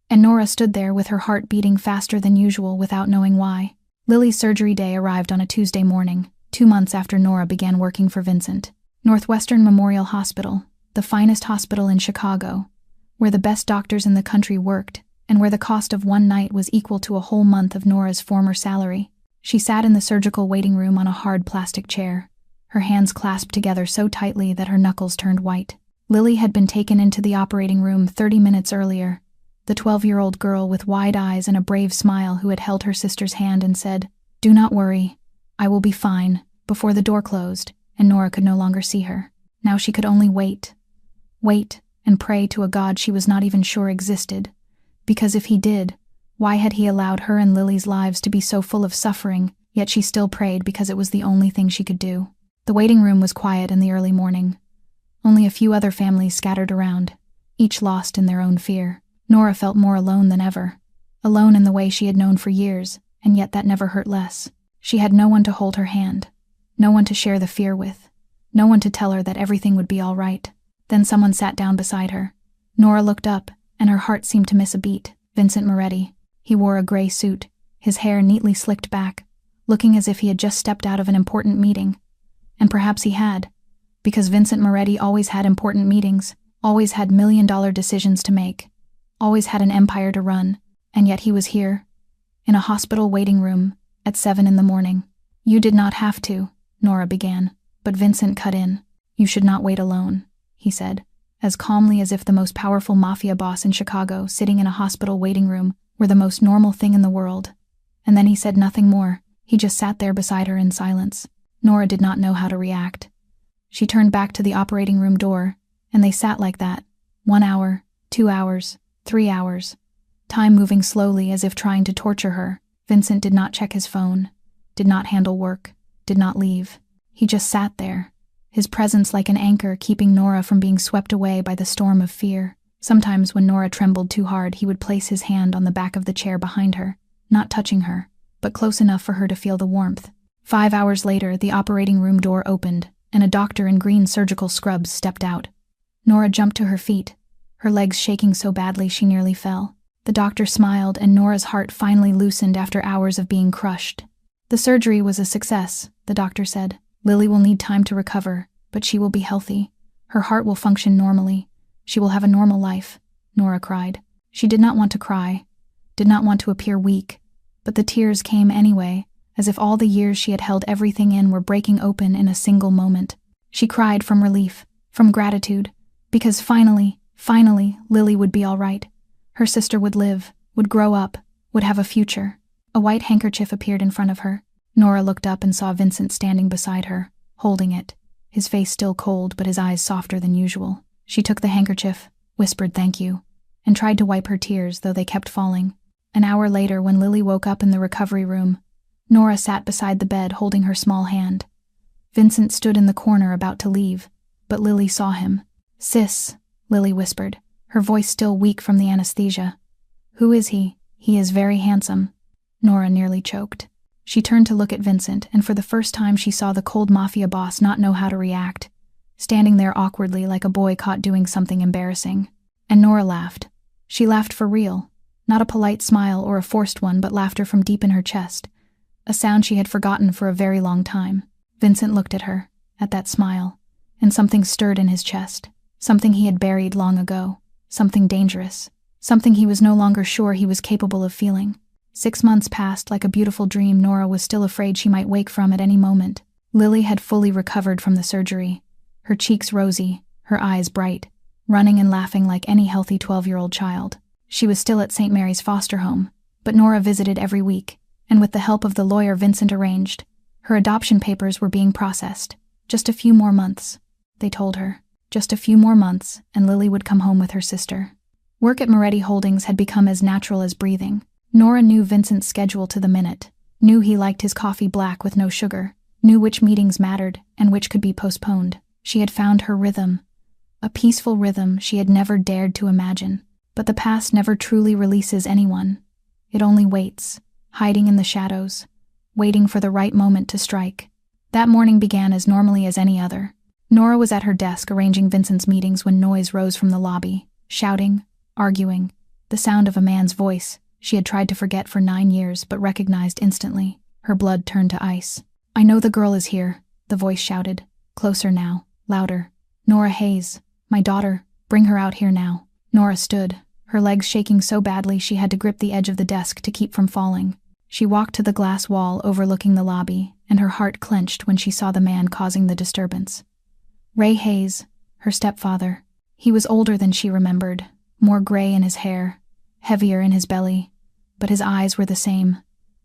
And Nora stood there with her heart beating faster than usual without knowing why. Lily's surgery day arrived on a Tuesday morning, 2 months after Nora began working for Vincent. Northwestern Memorial Hospital, the finest hospital in Chicago, where the best doctors in the country worked, and where the cost of one night was equal to a whole month of Nora's former salary. She sat in the surgical waiting room on a hard plastic chair, her hands clasped together so tightly that her knuckles turned white. Lily had been taken into the operating room 30 minutes earlier, the 12-year-old girl with wide eyes and a brave smile who had held her sister's hand and said, "Do not worry, I will be fine," before the door closed, and Nora could no longer see her. Now she could only wait, and pray to a God she was not even sure existed, because if he did, why had he allowed her and Lily's lives to be so full of suffering? Yet she still prayed because it was the only thing she could do. The waiting room was quiet in the early morning. Only a few other families scattered around, each lost in their own fear. Nora felt more alone than ever, alone in the way she had known for years, and yet that never hurt less. She had no one to hold her hand, no one to share the fear with, no one to tell her that everything would be all right. Then someone sat down beside her. Nora looked up, and her heart seemed to miss a beat. Vincent Moretti. He wore a gray suit, his hair neatly slicked back, looking as if he had just stepped out of an important meeting. And perhaps he had, because Vincent Moretti always had important meetings, always had million-dollar decisions to make, always had an empire to run, and yet he was here, in a hospital waiting room, at 7 in the morning. "You did not have to," Nora began, but Vincent cut in. "You should not wait alone," he said, as calmly as if the most powerful Mafia boss in Chicago sitting in a hospital waiting room were the most normal thing in the world. And then he said nothing more. He just sat there beside her in silence. Nora did not know how to react. She turned back to the operating room door, and they sat like that, 1 hour, 2 hours, 3 hours, time moving slowly as if trying to torture her. Vincent did not check his phone, did not handle work, did not leave. He just sat there, his presence like an anchor keeping Nora from being swept away by the storm of fear. Sometimes when Nora trembled too hard, he would place his hand on the back of the chair behind her, not touching her, but close enough for her to feel the warmth. 5 hours later, the operating room door opened, and a doctor in green surgical scrubs stepped out. Nora jumped to her feet, her legs shaking so badly she nearly fell. The doctor smiled, and Nora's heart finally loosened after hours of being crushed. "The surgery was a success," the doctor said. "Lily will need time to recover, but she will be healthy. Her heart will function normally. She will have a normal life," Nora cried. She did not want to cry, did not want to appear weak, but the tears came anyway, as if all the years she had held everything in were breaking open in a single moment. She cried from relief, from gratitude, because finally, Lily would be all right. Her sister would live, would grow up, would have a future. A white handkerchief appeared in front of her. Nora looked up and saw Vincent standing beside her, holding it, his face still cold but his eyes softer than usual. She took the handkerchief, whispered thank you, and tried to wipe her tears, though they kept falling. An hour later, when Lily woke up in the recovery room, Nora sat beside the bed holding her small hand. Vincent stood in the corner about to leave, but Lily saw him. "Sis," Lily whispered, her voice still weak from the anesthesia. "Who is he?" "He is very handsome." Nora nearly choked. She turned to look at Vincent, and for the first time she saw the cold Mafia boss not know how to react, standing there awkwardly like a boy caught doing something embarrassing. And Nora laughed. She laughed for real. Not a polite smile or a forced one, but laughter from deep in her chest. A sound she had forgotten for a very long time. Vincent looked at her, at that smile, and something stirred in his chest. Something he had buried long ago. Something dangerous. Something he was no longer sure he was capable of feeling. 6 months passed like a beautiful dream Nora was still afraid she might wake from at any moment. Lily had fully recovered from the surgery. Her cheeks rosy, her eyes bright, running and laughing like any healthy 12-year-old child. She was still at St. Mary's foster home, but Nora visited every week, and with the help of the lawyer Vincent arranged, her adoption papers were being processed. Just a few more months, they told her. Just a few more months, and Lily would come home with her sister. Work at Moretti Holdings had become as natural as breathing. Nora knew Vincent's schedule to the minute, knew he liked his coffee black with no sugar, knew which meetings mattered and which could be postponed. She had found her rhythm, a peaceful rhythm she had never dared to imagine. But the past never truly releases anyone. It only waits, hiding in the shadows, waiting for the right moment to strike. That morning began as normally as any other. Nora was at her desk arranging Vincent's meetings when noise rose from the lobby, shouting, arguing, the sound of a man's voice she had tried to forget for 9 years but recognized instantly. Her blood turned to ice. "I know the girl is here," the voice shouted. Closer now, louder. "Nora Hayes, my daughter, bring her out here now." Nora stood, her legs shaking so badly she had to grip the edge of the desk to keep from falling. She walked to the glass wall overlooking the lobby, and her heart clenched when she saw the man causing the disturbance. Ray Hayes, her stepfather. He was older than she remembered, more gray in his hair, heavier in his belly, but his eyes were the same.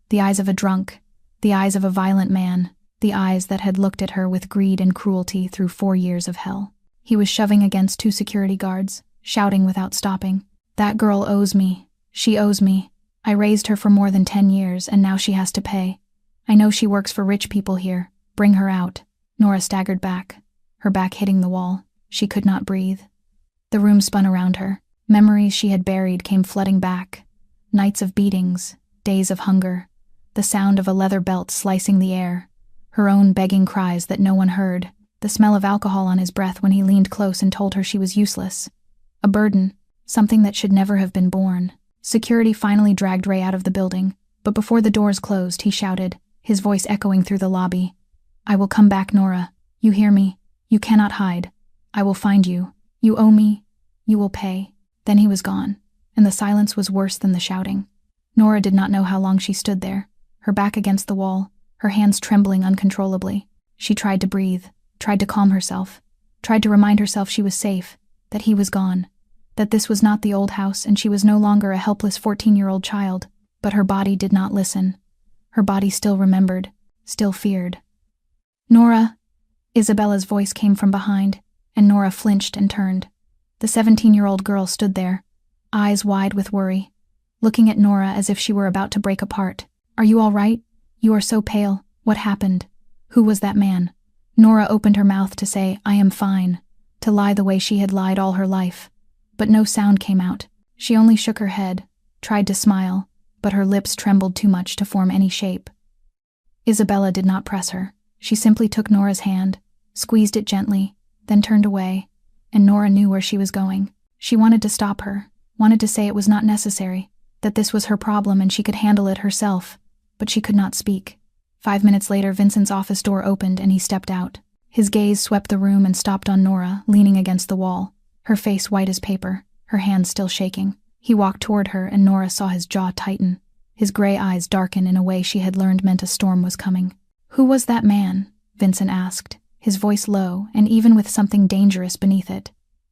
The eyes of a drunk, the eyes of a violent man, the eyes that had looked at her with greed and cruelty through 4 years of hell. He was shoving against 2 security guards, shouting without stopping. "That girl owes me. She owes me. I raised her for more than 10 years, and now she has to pay. I know she works for rich people here. Bring her out." Nora staggered back, her back hitting the wall. She could not breathe. The room spun around her. Memories she had buried came flooding back. Nights of beatings, days of hunger, the sound of a leather belt slicing the air, her own begging cries that no one heard, the smell of alcohol on his breath when he leaned close and told her she was useless. A burden, something that should never have been born. Security finally dragged Ray out of the building, but before the doors closed, he shouted, his voice echoing through the lobby. "I will come back, Nora. You hear me? You cannot hide. I will find you. You owe me. You will pay." Then he was gone, and the silence was worse than the shouting. Nora did not know how long she stood there, her back against the wall, her hands trembling uncontrollably. She tried to breathe, tried to calm herself, tried to remind herself she was safe, that he was gone, that this was not the old house and she was no longer a helpless 14-year-old child. But her body did not listen. Her body still remembered, still feared. "Nora!" Isabella's voice came from behind, and Nora flinched and turned. The 17-year-old girl stood there, eyes wide with worry, looking at Nora as if she were about to break apart. "Are you all right? You are so pale. What happened? Who was that man?" Nora opened her mouth to say, "I am fine," to lie the way she had lied all her life. But no sound came out. She only shook her head, tried to smile, but her lips trembled too much to form any shape. Isabella did not press her. She simply took Nora's hand, squeezed it gently, then turned away, and Nora knew where she was going. She wanted to stop her, wanted to say it was not necessary, that this was her problem and she could handle it herself, but she could not speak. 5 minutes later, Vincent's office door opened and he stepped out. His gaze swept the room and stopped on Nora, leaning against the wall, her face white as paper, her hands still shaking. He walked toward her and Nora saw his jaw tighten, his gray eyes darken in a way she had learned meant a storm was coming. "Who was that man?" Vincent asked, his voice low and even with something dangerous beneath it.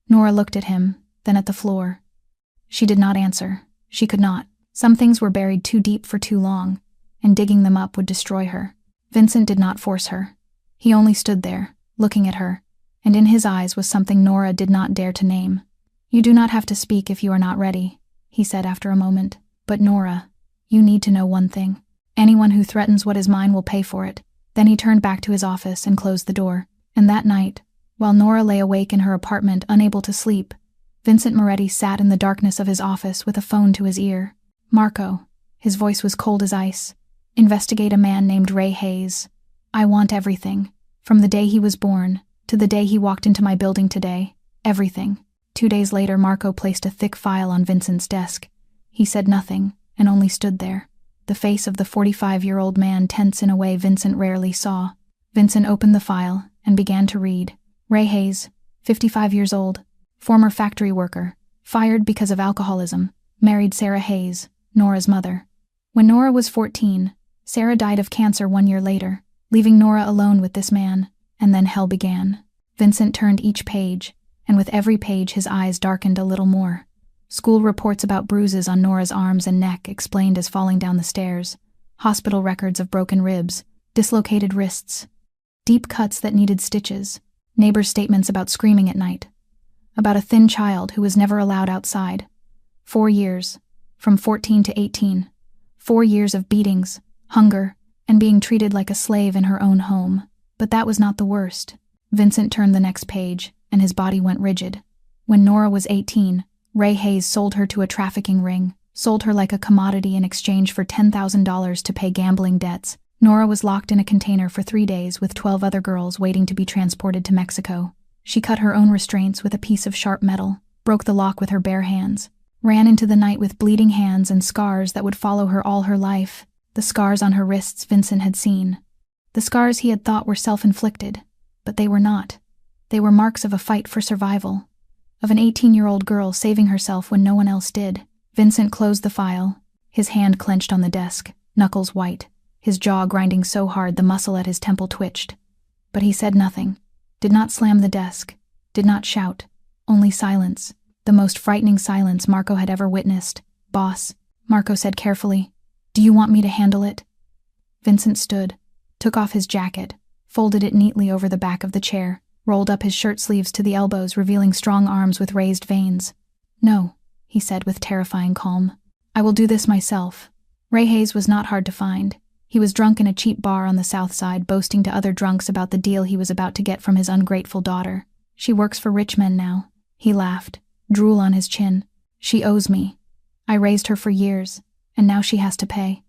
Nora looked at him, then at the floor. She did not answer. She could not. Some things were buried too deep for too long, and digging them up would destroy her. Vincent did not force her. He only stood there, looking at her, and in his eyes was something Nora did not dare to name. "You do not have to speak if you are not ready," he said after a moment. "But Nora, you need to know one thing. Anyone who threatens what is mine will pay for it." Then he turned back to his office and closed the door. And that night, While Nora lay awake in her apartment, unable to sleep, Vincent Moretti sat in the darkness of his office with a phone to his ear. "Marco," his voice was cold as ice. "Investigate a man named Ray Hayes. I want everything, from the day he was born to the day he walked into my building today. Everything." 2 days later, Marco placed a thick file on Vincent's desk. He said nothing and only stood there, the face of the 45-year-old man tense in a way Vincent rarely saw. Vincent opened the file and began to read. Ray Hayes, 55 years old, former factory worker, fired because of alcoholism, married Sarah Hayes, Nora's mother. When Nora was 14, Sarah died of cancer 1 year later, leaving Nora alone with this man, and then hell began. Vincent turned each page, and with every page his eyes darkened a little more. School reports about bruises on Nora's arms and neck explained as falling down the stairs, hospital records of broken ribs, dislocated wrists, deep cuts that needed stitches, neighbors' statements about screaming at night, about a thin child who was never allowed outside. 4 years, from 14 to 18, 4 years of beatings, hunger, and being treated like a slave in her own home. But that was not the worst. Vincent turned the next page, and his body went rigid. When Nora was 18, Ray Hayes sold her to a trafficking ring, sold her like a commodity in exchange for $10,000 to pay gambling debts. Nora was locked in a container for 3 days with 12 other girls waiting to be transported to Mexico. She cut her own restraints with a piece of sharp metal, broke the lock with her bare hands, ran into the night with bleeding hands and scars that would follow her all her life. The scars on her wrists Vincent had seen. The scars he had thought were self-inflicted, but they were not. They were marks of a fight for survival, of an 18-year-old girl saving herself when no one else did. Vincent closed the file, his hand clenched on the desk, knuckles white, his jaw grinding so hard the muscle at his temple twitched. But he said nothing, did not slam the desk, did not shout, only silence, the most frightening silence Marco had ever witnessed. "Boss," Marco said carefully, "do you want me to handle it?" Vincent stood, took off his jacket, folded it neatly over the back of the chair, rolled up his shirt sleeves to the elbows, revealing strong arms with raised veins. "No," he said with terrifying calm. "I will do this myself." Ray Hayes was not hard to find. He was drunk in a cheap bar on the south side, boasting to other drunks about the deal he was about to get from his ungrateful daughter. "She works for rich men now." He laughed, drool on his chin. "She owes me. I raised her for years, and now she has to pay."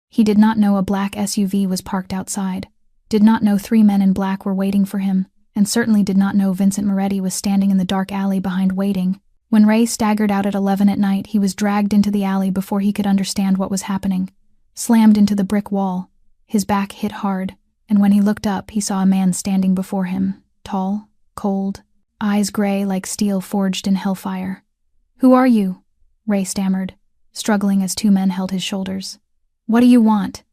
He did not know a black SUV was parked outside, did not know 3 men in black were waiting for him, and certainly did not know Vincent Moretti was standing in the dark alley behind waiting. When Ray staggered out at 11 at night, he was dragged into the alley before he could understand what was happening. Slammed into the brick wall, his back hit hard, and when he looked up, he saw a man standing before him, tall, cold, eyes gray like steel forged in hellfire. "Who are you?" Ray stammered, struggling as 2 men held his shoulders. "What do you want?"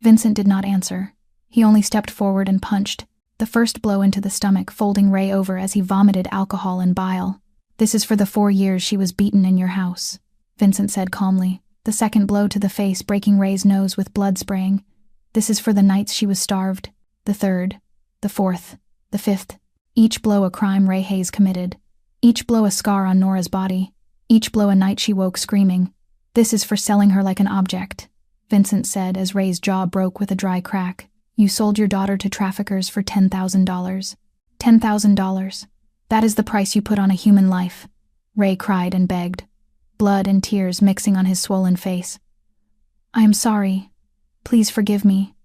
Vincent did not answer. He only stepped forward and punched, the first blow into the stomach, folding Ray over as he vomited alcohol and bile. "This is for the 4 years she was beaten in your house," Vincent said calmly, the second blow to the face breaking Ray's nose with blood spraying. "This is for the nights she was starved, the 3rd, the 4th, the 5th. Each blow a crime Ray Hayes committed. Each blow a scar on Nora's body. Each blow a night she woke screaming. This is for selling her like an object," Vincent said as Ray's jaw broke with a dry crack. "You sold your daughter to traffickers for $10,000. $10,000. That is the price you put on a human life," Ray cried and begged, blood and tears mixing on his swollen face. "I am sorry. Please forgive me.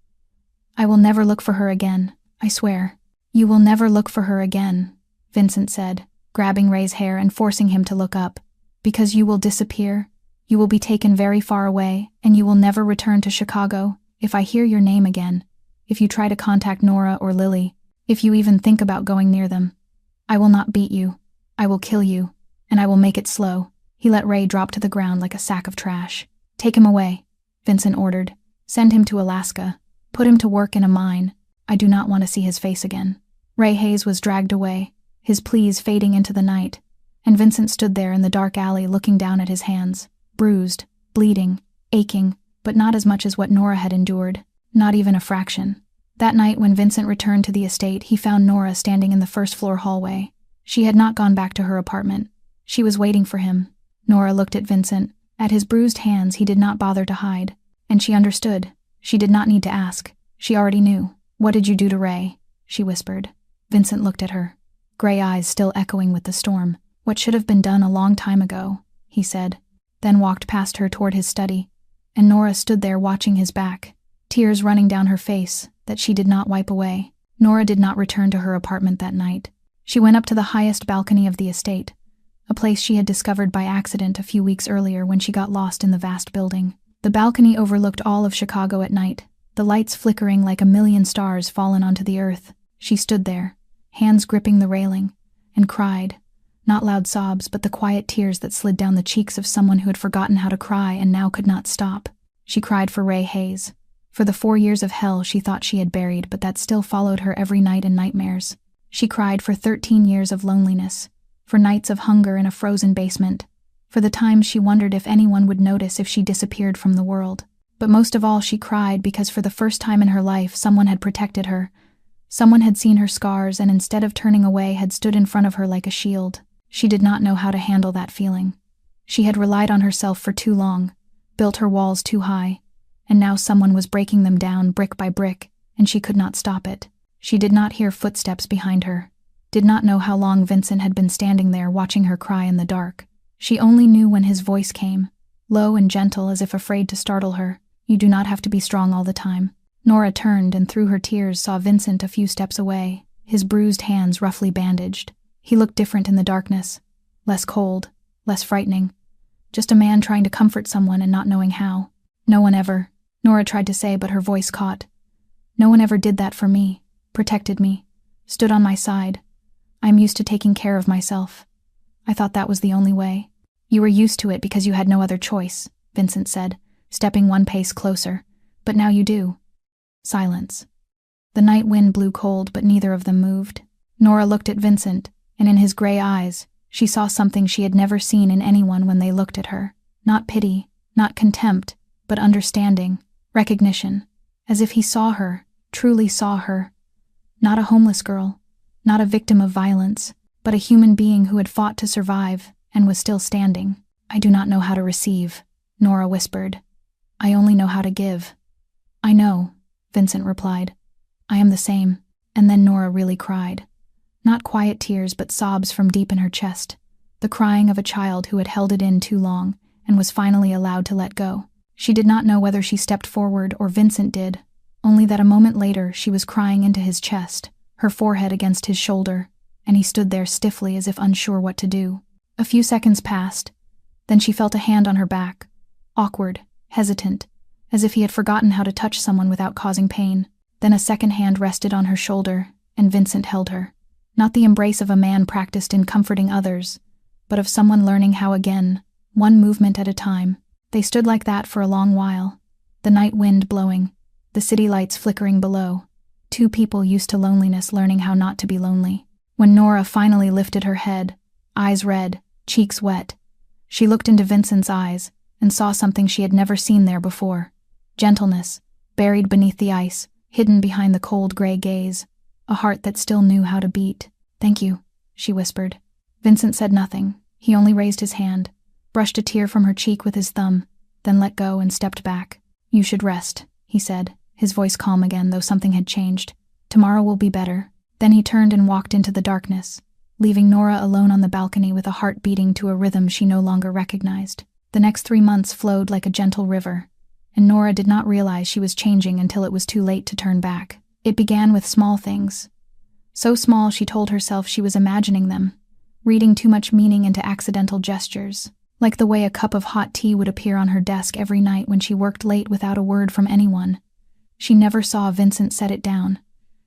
I will never look for her again, I swear." "You will never look for her again," Vincent said, grabbing Ray's hair and forcing him to look up. "Because you will disappear. You will be taken very far away, and you will never return to Chicago. If I hear your name again, if you try to contact Nora or Lily, if you even think about going near them, I will not beat you. I will kill you, and I will make it slow." He let Ray drop to the ground like a sack of trash. "Take him away," Vincent ordered. "Send him to Alaska. Put him to work in a mine. I do not want to see his face again." Ray Hayes was dragged away, his pleas fading into the night, and Vincent stood there in the dark alley looking down at his hands, bruised, bleeding, aching, but not as much as what Nora had endured, not even a fraction. That night when Vincent returned to the estate, he found Nora standing in the first-floor hallway. She had not gone back to her apartment. She was waiting for him. Nora looked at Vincent. At his bruised hands he did not bother to hide, and she understood. She did not need to ask. She already knew. "What did you do to Ray?" she whispered. Vincent looked at her. gray eyes still echoing with the storm. "What should have been done a long time ago," he said, then walked past her toward his study, and Nora stood there watching his back, tears running down her face that she did not wipe away. Nora did not return to her apartment that night. She went up to the highest balcony of the estate, a place she had discovered by accident a few weeks earlier when she got lost in the vast building. The balcony overlooked all of Chicago at night, the lights flickering like a million stars fallen onto the earth. She stood there, hands gripping the railing, and cried, not loud sobs but the quiet tears that slid down the cheeks of someone who had forgotten how to cry and now could not stop. She cried for Ray Hayes, for the 4 years of hell she thought she had buried but that still followed her every night in nightmares. She cried for 13 years of loneliness, for nights of hunger in a frozen basement, for the times she wondered if anyone would notice if she disappeared from the world. But most of all she cried because for the first time in her life someone had protected her. Someone had seen her scars and instead of turning away had stood in front of her like a shield. She did not know how to handle that feeling. She had relied on herself for too long, built her walls too high, and now someone was breaking them down brick by brick, and she could not stop it. She did not hear footsteps behind her, did not know how long Vincent had been standing there watching her cry in the dark. She only knew when his voice came, low and gentle as if afraid to startle her. "You do not have to be strong all the time." Nora turned and through her tears saw Vincent a few steps away, his bruised hands roughly bandaged. He looked different in the darkness, less cold, less frightening. Just a man trying to comfort someone and not knowing how. "No one ever," Nora tried to say but her voice caught. "No one ever did that for me, protected me, stood on my side. I am used to taking care of myself. I thought that was the only way." "You were used to it because you had no other choice," Vincent said, stepping one pace closer. "But now you do." Silence. The night wind blew cold but neither of them moved. Nora looked at Vincent, and in his gray eyes, she saw something she had never seen in anyone when they looked at her. Not pity, not contempt, but understanding, recognition, as if he saw her, truly saw her. Not a homeless girl, not a victim of violence, but a human being who had fought to survive and was still standing. "I do not know how to receive," Nora whispered. "I only know how to give." "I know," Vincent replied. "I am the same." And then Nora really cried. Not quiet tears but sobs from deep in her chest, the crying of a child who had held it in too long and was finally allowed to let go. She did not know whether she stepped forward or Vincent did, only that a moment later she was crying into his chest, her forehead against his shoulder, and he stood there stiffly as if unsure what to do. A few seconds passed, then she felt a hand on her back, awkward, hesitant, as if he had forgotten how to touch someone without causing pain. Then a second hand rested on her shoulder, and Vincent held her. Not the embrace of a man practiced in comforting others, but of someone learning how again, one movement at a time. They stood like that for a long while, the night wind blowing, the city lights flickering below. Two people used to loneliness learning how not to be lonely. When Nora finally lifted her head, eyes red, cheeks wet, she looked into Vincent's eyes and saw something she had never seen there before. Gentleness, buried beneath the ice, hidden behind the cold gray gaze, a heart that still knew how to beat. "Thank you," she whispered. Vincent said nothing. He only raised his hand, brushed a tear from her cheek with his thumb, then let go and stepped back. "You should rest," he said, his voice calm again though something had changed. "Tomorrow will be better." Then he turned and walked into the darkness, leaving Nora alone on the balcony with a heart beating to a rhythm she no longer recognized. The next 3 months flowed like a gentle river, and Nora did not realize she was changing until it was too late to turn back. It began with small things. So small she told herself she was imagining them, reading too much meaning into accidental gestures, like the way a cup of hot tea would appear on her desk every night when she worked late without a word from anyone. She never saw Vincent set it down.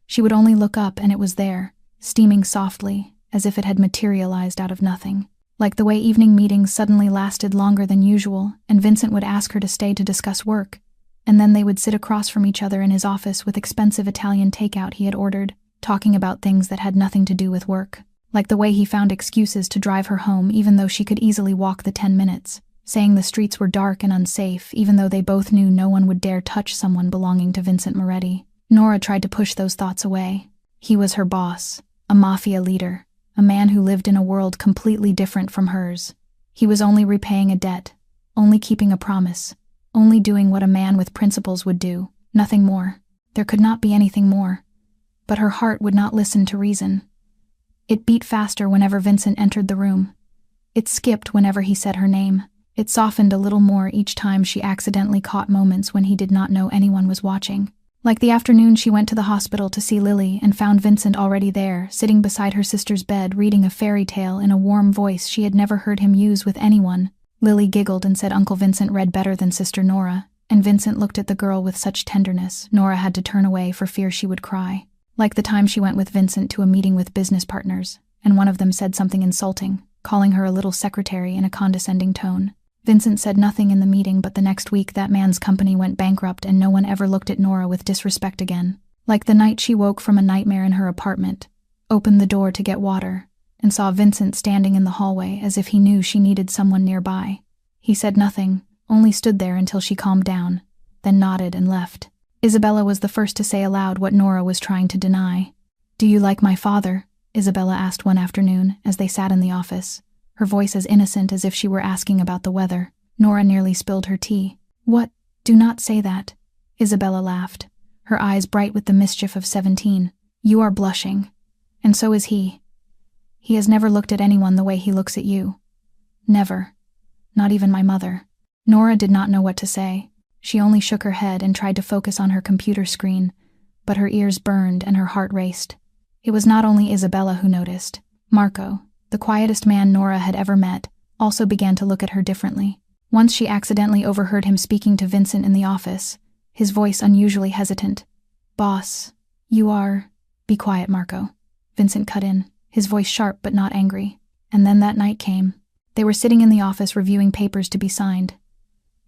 She would only look up and it was there, steaming softly, as if it had materialized out of nothing. Like the way evening meetings suddenly lasted longer than usual, and Vincent would ask her to stay to discuss work, and then they would sit across from each other in his office with expensive Italian takeout he had ordered, talking about things that had nothing to do with work. Like the way he found excuses to drive her home even though she could easily walk the 10 minutes, saying the streets were dark and unsafe even though they both knew no one would dare touch someone belonging to Vincent Moretti. Nora tried to push those thoughts away. He was her boss, a mafia leader, a man who lived in a world completely different from hers. He was only repaying a debt, only keeping a promise, only doing what a man with principles would do, nothing more. There could not be anything more. But her heart would not listen to reason. It beat faster whenever Vincent entered the room. It skipped whenever he said her name. It softened a little more each time she accidentally caught moments when he did not know anyone was watching. Like the afternoon she went to the hospital to see Lily and found Vincent already there, sitting beside her sister's bed reading a fairy tale in a warm voice she had never heard him use with anyone. Lily giggled and said Uncle Vincent read better than Sister Nora, and Vincent looked at the girl with such tenderness, Nora had to turn away for fear she would cry. Like the time she went with Vincent to a meeting with business partners, and one of them said something insulting, calling her a little secretary in a condescending tone. Vincent said nothing in the meeting, but the next week that man's company went bankrupt and no one ever looked at Nora with disrespect again. Like the night she woke from a nightmare in her apartment, opened the door to get water, and saw Vincent standing in the hallway as if he knew she needed someone nearby. He said nothing, only stood there until she calmed down, then nodded and left. Isabella was the first to say aloud what Nora was trying to deny. "Do you like my father?" Isabella asked one afternoon as they sat in the office, her voice as innocent as if she were asking about the weather. Nora nearly spilled her tea. "What? Do not say that." Isabella laughed, her eyes bright with the mischief of 17. "You are blushing. And so is he. He has never looked at anyone the way he looks at you. Never. Not even my mother." Nora did not know what to say. She only shook her head and tried to focus on her computer screen, but her ears burned and her heart raced. It was not only Isabella who noticed. Marco, the quietest man Nora had ever met, also began to look at her differently. Once she accidentally overheard him speaking to Vincent in the office, his voice unusually hesitant. "Boss, you are—" "Be quiet, Marco," Vincent cut in, his voice sharp but not angry. And then that night came. They were sitting in the office reviewing papers to be signed.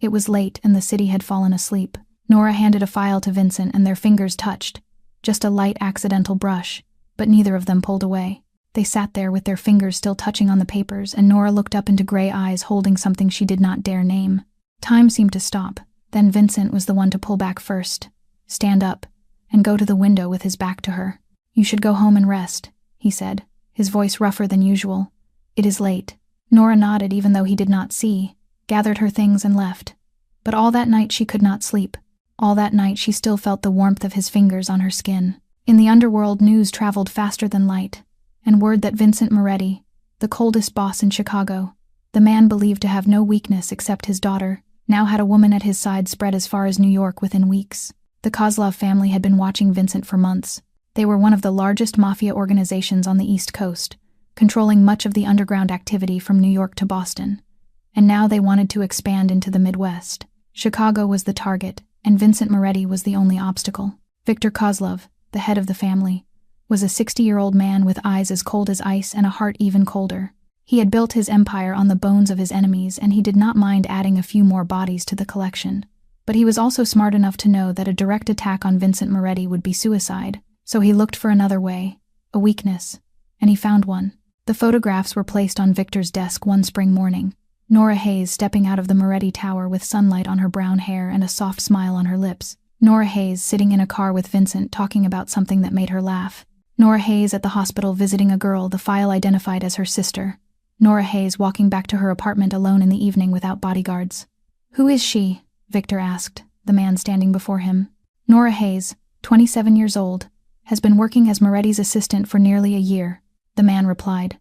It was late and the city had fallen asleep. Nora handed a file to Vincent and their fingers touched. Just a light accidental brush, but neither of them pulled away. They sat there with their fingers still touching on the papers, and Nora looked up into gray eyes holding something she did not dare name. Time seemed to stop. Then Vincent was the one to pull back first, stand up, and go to the window with his back to her. "You should go home and rest," he said, his voice rougher than usual. "It is late." Nora nodded even though he did not see, gathered her things and left. But all that night she could not sleep. All that night she still felt the warmth of his fingers on her skin. In the underworld, news traveled faster than light, and word that Vincent Moretti, the coldest boss in Chicago, the man believed to have no weakness except his daughter, now had a woman at his side, spread as far as New York within weeks. The Kozlov family had been watching Vincent for months. They were one of the largest mafia organizations on the East Coast, controlling much of the underground activity from New York to Boston. And now they wanted to expand into the Midwest. Chicago was the target, and Vincent Moretti was the only obstacle. Victor Kozlov, the head of the family, was a 60-year-old man with eyes as cold as ice and a heart even colder. He had built his empire on the bones of his enemies, and he did not mind adding a few more bodies to the collection. But he was also smart enough to know that a direct attack on Vincent Moretti would be suicide, so he looked for another way, a weakness, and he found one. The photographs were placed on Victor's desk one spring morning. Nora Hayes stepping out of the Moretti Tower with sunlight on her brown hair and a soft smile on her lips. Nora Hayes sitting in a car with Vincent talking about something that made her laugh. Nora Hayes at the hospital visiting a girl the file identified as her sister. Nora Hayes walking back to her apartment alone in the evening without bodyguards. "Who is she?" Victor asked, the man standing before him. "Nora Hayes, 27 years old, has been working as Moretti's assistant for nearly a year," the man replied.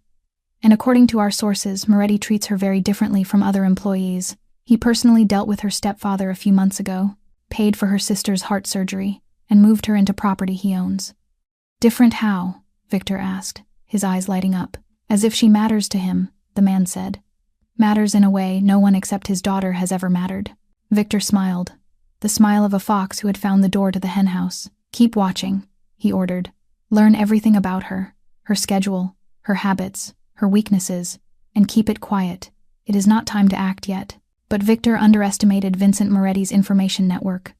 "And according to our sources, Moretti treats her very differently from other employees. He personally dealt with her stepfather a few months ago, paid for her sister's heart surgery, and moved her into property he owns." "Different how?" Victor asked, his eyes lighting up. "As if she matters to him," the man said. "Matters in a way no one except his daughter has ever mattered." Victor smiled, the smile of a fox who had found the door to the henhouse. "Keep watching," he ordered. "Learn everything about her, her schedule, her habits, her weaknesses, and keep it quiet. It is not time to act yet." But Victor underestimated Vincent Moretti's information network.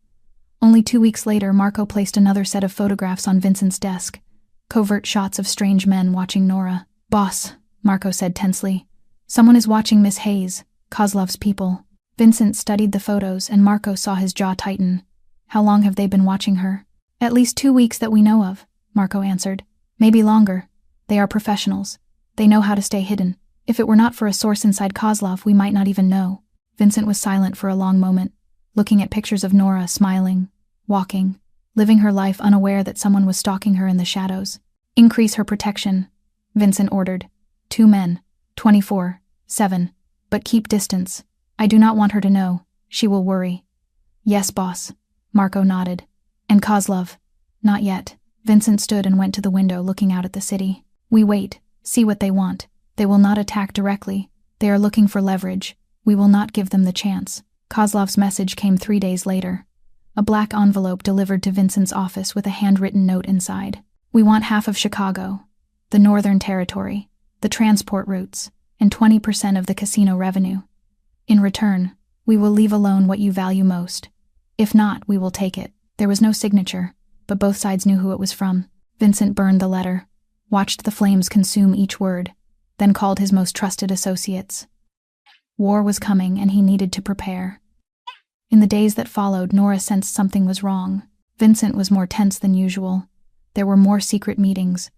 Only 2 weeks later, Marco placed another set of photographs on Vincent's desk, covert shots of strange men watching Nora. "Boss," Marco said tensely, "someone is watching Miss Hayes, Kozlov's people." Vincent studied the photos and Marco saw his jaw tighten. "How long have they been watching her?" "At least 2 weeks that we know of," Marco answered. "Maybe longer. They are professionals. They know how to stay hidden. If it were not for a source inside Kozlov, we might not even know." Vincent was silent for a long moment, looking at pictures of Nora smiling, walking, living her life unaware that someone was stalking her in the shadows. "Increase her protection," Vincent ordered. 2 men, 24/7. But keep distance. I do not want her to know. She will worry. Yes, boss. Marco nodded. And Kozlov? Not yet. Vincent stood and went to the window looking out at the city. We wait, see what they want. They will not attack directly. They are looking for leverage. We will not give them the chance. Kozlov's message came 3 days later. A black envelope delivered to Vincent's office with a handwritten note inside. We want half of Chicago, the Northern Territory, the transport routes, and 20% of the casino revenue. In return, we will leave alone what you value most. If not, we will take it. There was no signature, but both sides knew who it was from. Vincent burned the letter, watched the flames consume each word, then called his most trusted associates. War was coming, and he needed to prepare. In the days that followed, Nora sensed something was wrong. Vincent was more tense than usual. There were more secret meetings,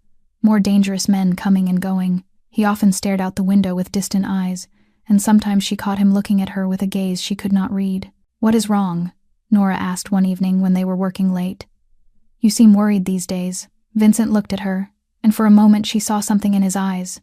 more dangerous men coming and going. He often stared out the window with distant eyes, and sometimes she caught him looking at her with a gaze she could not read. What is wrong? Nora asked one evening when they were working late. You seem worried these days. Vincent looked at her, and for a moment she saw something in his eyes.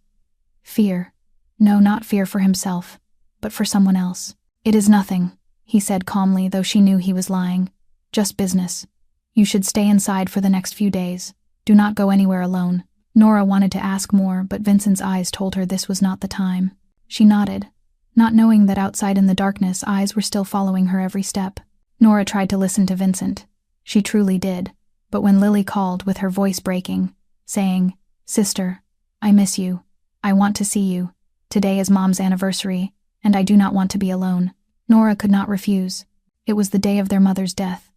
Fear. No, not fear for himself, but for someone else. It is nothing, he said calmly, though she knew he was lying. Just business. You should stay inside for the next few days. Do not go anywhere alone. Nora wanted to ask more, but Vincent's eyes told her this was not the time. She nodded, not knowing that outside in the darkness eyes were still following her every step. Nora tried to listen to Vincent. She truly did, but when Lily called with her voice breaking, saying, Sister, I miss you. I want to see you. Today is Mom's anniversary, and I do not want to be alone. Nora could not refuse. It was the day of their mother's death.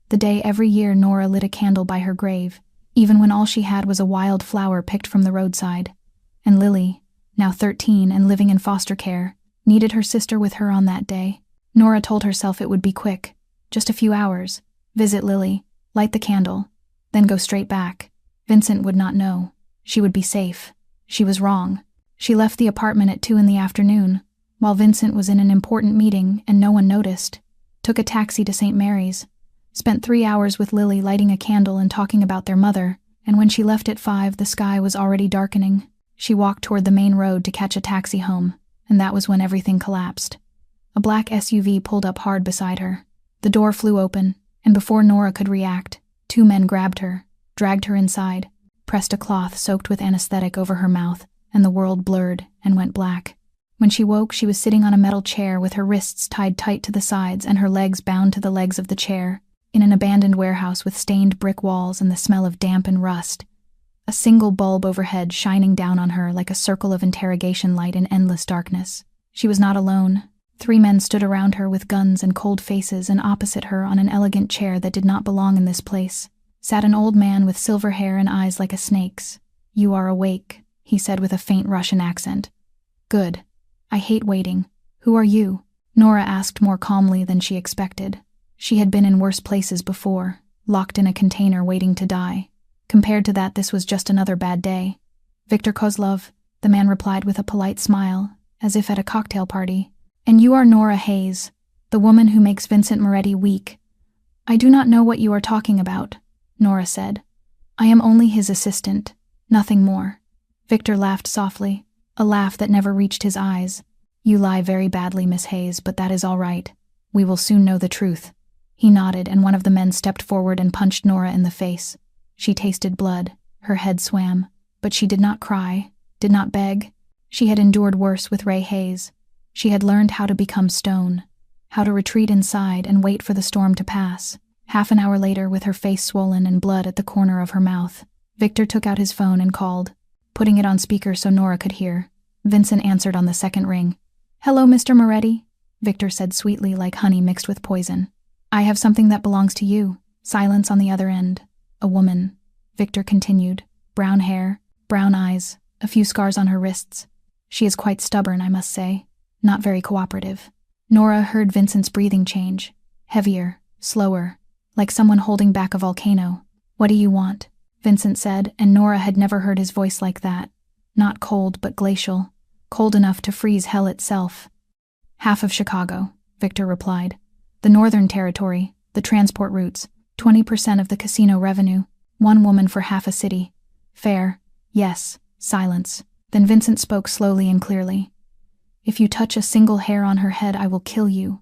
The day every year Nora lit a candle by her grave, even when all she had was a wild flower picked from the roadside. And Lily, now 13 and living in foster care, needed her sister with her on that day. Nora told herself it would be quick, just a few hours. Visit Lily, light the candle, then go straight back. Vincent would not know. She would be safe. She was wrong. She left the apartment at 2 in the afternoon, while Vincent was in an important meeting and no one noticed. Took a taxi to St. Mary's. Spent 3 hours with Lily lighting a candle and talking about their mother, and when she left at 5, the sky was already darkening. She walked toward the main road to catch a taxi home, and that was when everything collapsed. A black SUV pulled up hard beside her. The door flew open, and before Nora could react, 2 men grabbed her, dragged her inside, pressed a cloth soaked with anesthetic over her mouth, and the world blurred and went black. When she woke, she was sitting on a metal chair with her wrists tied tight to the sides and her legs bound to the legs of the chair, in an abandoned warehouse with stained brick walls and the smell of damp and rust. A single bulb overhead shining down on her like a circle of interrogation light in endless darkness. She was not alone. 3 men stood around her with guns and cold faces, and opposite her on an elegant chair that did not belong in this place sat an old man with silver hair and eyes like a snake's. You are awake, he said with a faint Russian accent. Good. I hate waiting. Who are you? Nora asked more calmly than she expected. She had been in worse places before, locked in a container waiting to die. Compared to that, this was just another bad day. Viktor Kozlov, the man replied with a polite smile, as if at a cocktail party. And you are Nora Hayes, the woman who makes Vincent Moretti weak. I do not know what you are talking about, Nora said. I am only his assistant, nothing more. Victor laughed softly, a laugh that never reached his eyes. You lie very badly, Miss Hayes, but that is all right. We will soon know the truth. He nodded, and one of the men stepped forward and punched Nora in the face. She tasted blood, her head swam, but she did not cry, did not beg. She had endured worse with Ray Hayes. She had learned how to become stone, how to retreat inside and wait for the storm to pass. Half an hour later, with her face swollen and blood at the corner of her mouth, Victor took out his phone and called, putting it on speaker so Nora could hear. Vincent answered on the second ring. Hello, Mr. Moretti, Victor said sweetly, like honey mixed with poison. I have something that belongs to you. Silence on the other end. A woman, Victor continued. Brown hair, brown eyes, a few scars on her wrists. She is quite stubborn, I must say. Not very cooperative. Nora heard Vincent's breathing change. Heavier, slower, like someone holding back a volcano. What do you want? Vincent said, and Nora had never heard his voice like that. Not cold, but glacial. Cold enough to freeze hell itself. Half of Chicago, Victor replied. The Northern Territory, the transport routes, 20% of the casino revenue, 1 woman for half a city. Fair, yes, Silence. Then Vincent spoke slowly and clearly. If you touch a single hair on her head, I will kill you.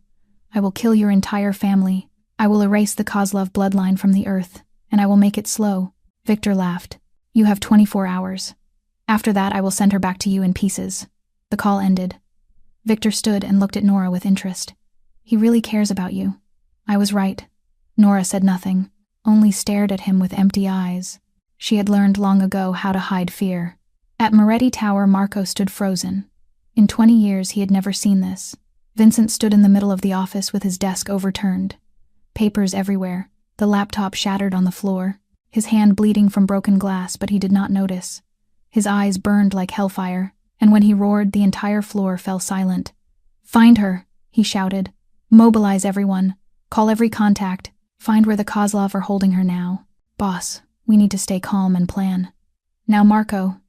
I will kill your entire family. I will erase the Kozlov bloodline from the earth, and I will make it slow. Victor laughed. You have 24 hours. After that, I will send her back to you in pieces. The call ended. Victor stood and looked at Nora with interest. He really cares about you. I was right. Nora said nothing, only stared at him with empty eyes. She had learned long ago how to hide fear. At Moretti Tower, Marco stood frozen. In 20 years, he had never seen this. Vincent stood in the middle of the office with his desk overturned. Papers everywhere, the laptop shattered on the floor, his hand bleeding from broken glass, but he did not notice. His eyes burned like hellfire, and when he roared, the entire floor fell silent. Find her, he shouted. Mobilize everyone. Call every contact. Find where the Kozlov are holding her now. Boss, we need to stay calm and plan. Now, Marco.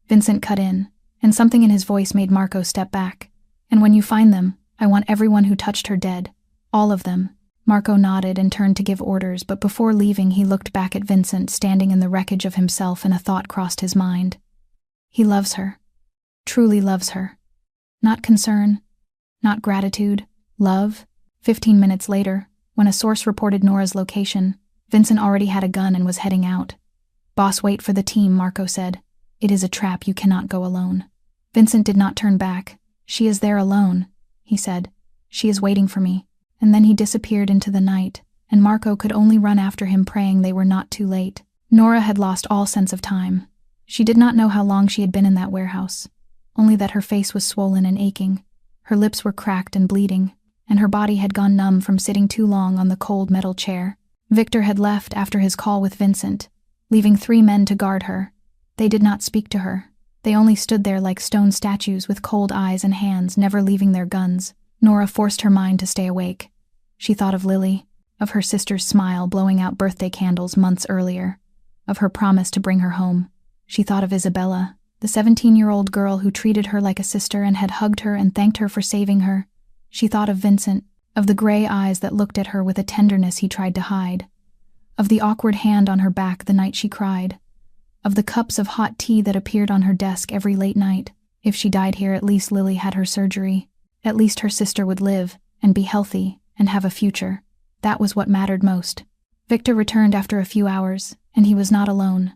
Vincent cut in, and something in his voice made Marco step back. And when you find them, I want everyone who touched her dead. All of them. Marco nodded and turned to give orders, but before leaving he looked back at Vincent standing in the wreckage of himself, and a thought crossed his mind. He loves her. Truly loves her. Not concern. Not gratitude. Love. 15 minutes later, when a source reported Nora's location, Vincent already had a gun and was heading out. Boss, wait for the team, Marco said. It is a trap, you cannot go alone. Vincent did not turn back. She is there alone, he said. She is waiting for me. And then he disappeared into the night, and Marco could only run after him, praying they were not too late. Nora had lost all sense of time. She did not know how long she had been in that warehouse, only that her face was swollen and aching, her lips were cracked and bleeding, and her body had gone numb from sitting too long on the cold metal chair. Victor had left after his call with Vincent, leaving 3 men to guard her. They did not speak to her. They only stood there like stone statues with cold eyes and hands, never leaving their guns. Nora forced her mind to stay awake. She thought of Lily, of her sister's smile blowing out birthday candles months earlier, of her promise to bring her home. She thought of Isabella, the 17-year-old girl who treated her like a sister and had hugged her and thanked her for saving her. She thought of Vincent, of the gray eyes that looked at her with a tenderness he tried to hide, of the awkward hand on her back the night she cried, of the cups of hot tea that appeared on her desk every late night. If she died here, at least Lily had her surgery. At least her sister would live and be healthy and have a future. That was what mattered most. Victor returned after a few hours, and he was not alone.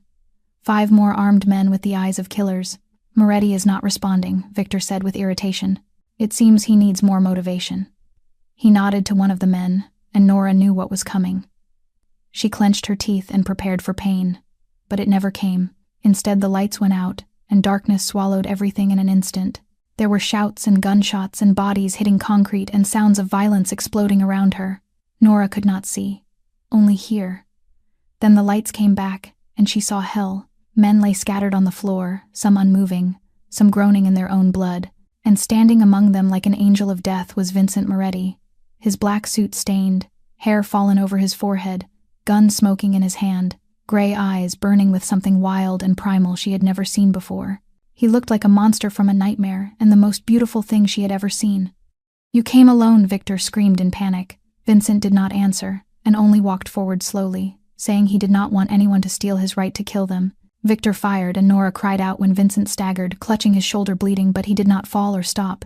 5 more armed men with the eyes of killers. Moretti is not responding, Victor said with irritation. It seems he needs more motivation. He nodded to one of the men, and Nora knew what was coming. She clenched her teeth and prepared for pain, but it never came. Instead, the lights went out, and darkness swallowed everything in an instant. There were shouts and gunshots and bodies hitting concrete and sounds of violence exploding around her. Nora could not see, only hear. Then the lights came back, and she saw hell. Men lay scattered on the floor, some unmoving, some groaning in their own blood, and standing among them like an angel of death was Vincent Moretti, his black suit stained, hair fallen over his forehead, gun smoking in his hand, gray eyes burning with something wild and primal she had never seen before. He looked like a monster from a nightmare, and the most beautiful thing she had ever seen. You came alone, Victor screamed in panic. Vincent did not answer, and only walked forward slowly, saying he did not want anyone to steal his right to kill them. Victor fired, and Nora cried out when Vincent staggered, clutching his shoulder bleeding, but he did not fall or stop.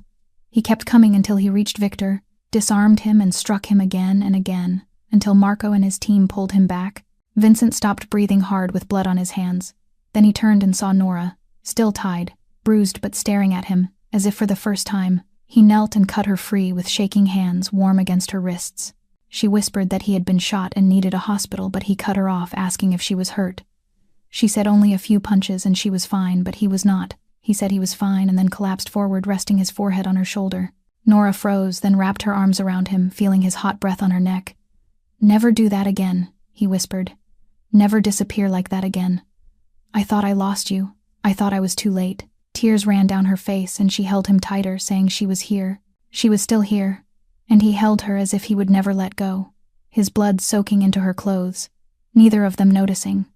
He kept coming until he reached Victor, disarmed him and struck him again and again, until Marco and his team pulled him back. Vincent stopped breathing hard with blood on his hands. Then he turned and saw Nora, still tied, bruised but staring at him, as if for the first time. He knelt and cut her free with shaking hands warm against her wrists. She whispered that he had been shot and needed a hospital, but he cut her off, asking if she was hurt. She said only a few punches and she was fine, but he was not. He said he was fine and then collapsed forward, resting his forehead on her shoulder. Nora froze, then wrapped her arms around him, feeling his hot breath on her neck. "Never do that again," he whispered. "Never disappear like that again. I thought I lost you. I thought I was too late." Tears ran down her face and she held him tighter, saying she was here. She was still here, and he held her as if he would never let go, his blood soaking into her clothes, neither of them noticing,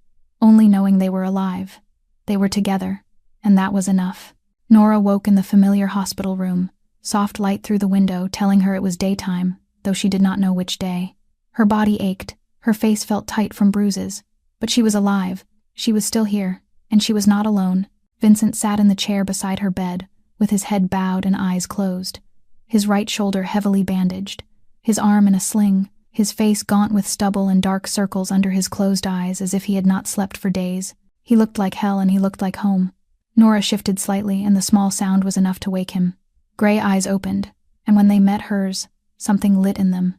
only knowing they were alive. They were together, and that was enough. Nora woke in the familiar hospital room, soft light through the window telling her it was daytime, though she did not know which day. Her body ached, her face felt tight from bruises, but she was alive. She was still here, and she was not alone. Vincent sat in the chair beside her bed, with his head bowed and eyes closed. His right shoulder heavily bandaged, his arm in a sling, his face gaunt with stubble and dark circles under his closed eyes as if he had not slept for days. He looked like hell and he looked like home. Nora shifted slightly and the small sound was enough to wake him. Gray eyes opened, and when they met hers, something lit in them.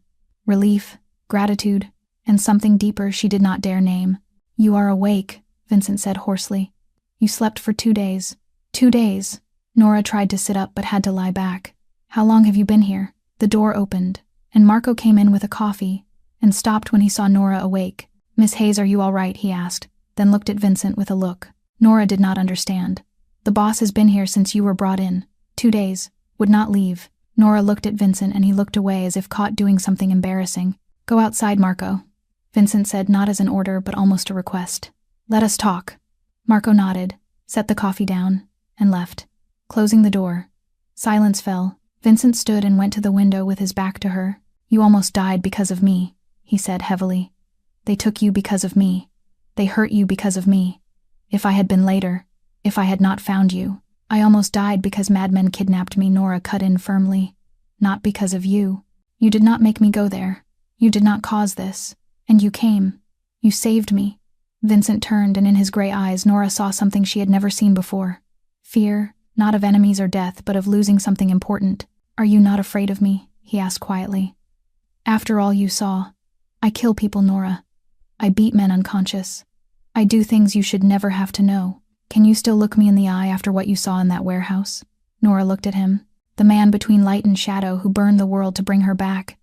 Relief, gratitude, and something deeper she did not dare name. "You are awake," Vincent said hoarsely. "You slept for 2 days." 2 days. Nora tried to sit up but had to lie back. "How long have you been here?" The door opened, and Marco came in with a coffee, and stopped when he saw Nora awake. "Miss Hayes, are you all right?" he asked, then looked at Vincent with a look. Nora did not understand. "The boss has been here since you were brought in. 2 days. Would not leave." Nora looked at Vincent and he looked away as if caught doing something embarrassing. "Go outside, Marco," Vincent said, not as an order but almost a request. "Let us talk." Marco nodded, set the coffee down, and left, closing the door. Silence fell. Vincent stood and went to the window with his back to her. "You almost died because of me," he said heavily. "They took you because of me. They hurt you because of me. If I had been later, if I had not found you, I almost died because madmen kidnapped me," Nora cut in firmly. "Not because of you. You did not make me go there. You did not cause this. And you came. You saved me." Vincent turned, and in his gray eyes Nora saw something she had never seen before. Fear, not of enemies or death, but of losing something important. "Are you not afraid of me?" he asked quietly. "After all you saw, I kill people, Nora. I beat men unconscious. I do things you should never have to know. Can you still look me in the eye after what you saw in that warehouse?" Nora looked at him, the man between light and shadow who burned the world to bring her back.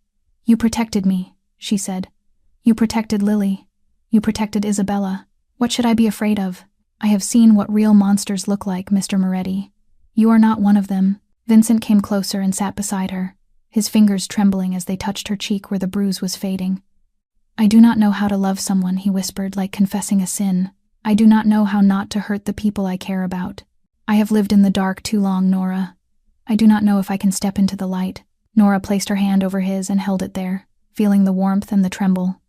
"You protected me," she said. "You protected Lily. You protected Isabella. What should I be afraid of? I have seen what real monsters look like, Mr. Moretti. You are not one of them." Vincent came closer and sat beside her, his fingers trembling as they touched her cheek where the bruise was fading. "I do not know how to love someone," he whispered, like confessing a sin. "I do not know how not to hurt the people I care about. I have lived in the dark too long, Nora. I do not know if I can step into the light." Nora placed her hand over his and held it there, feeling the warmth and the tremble.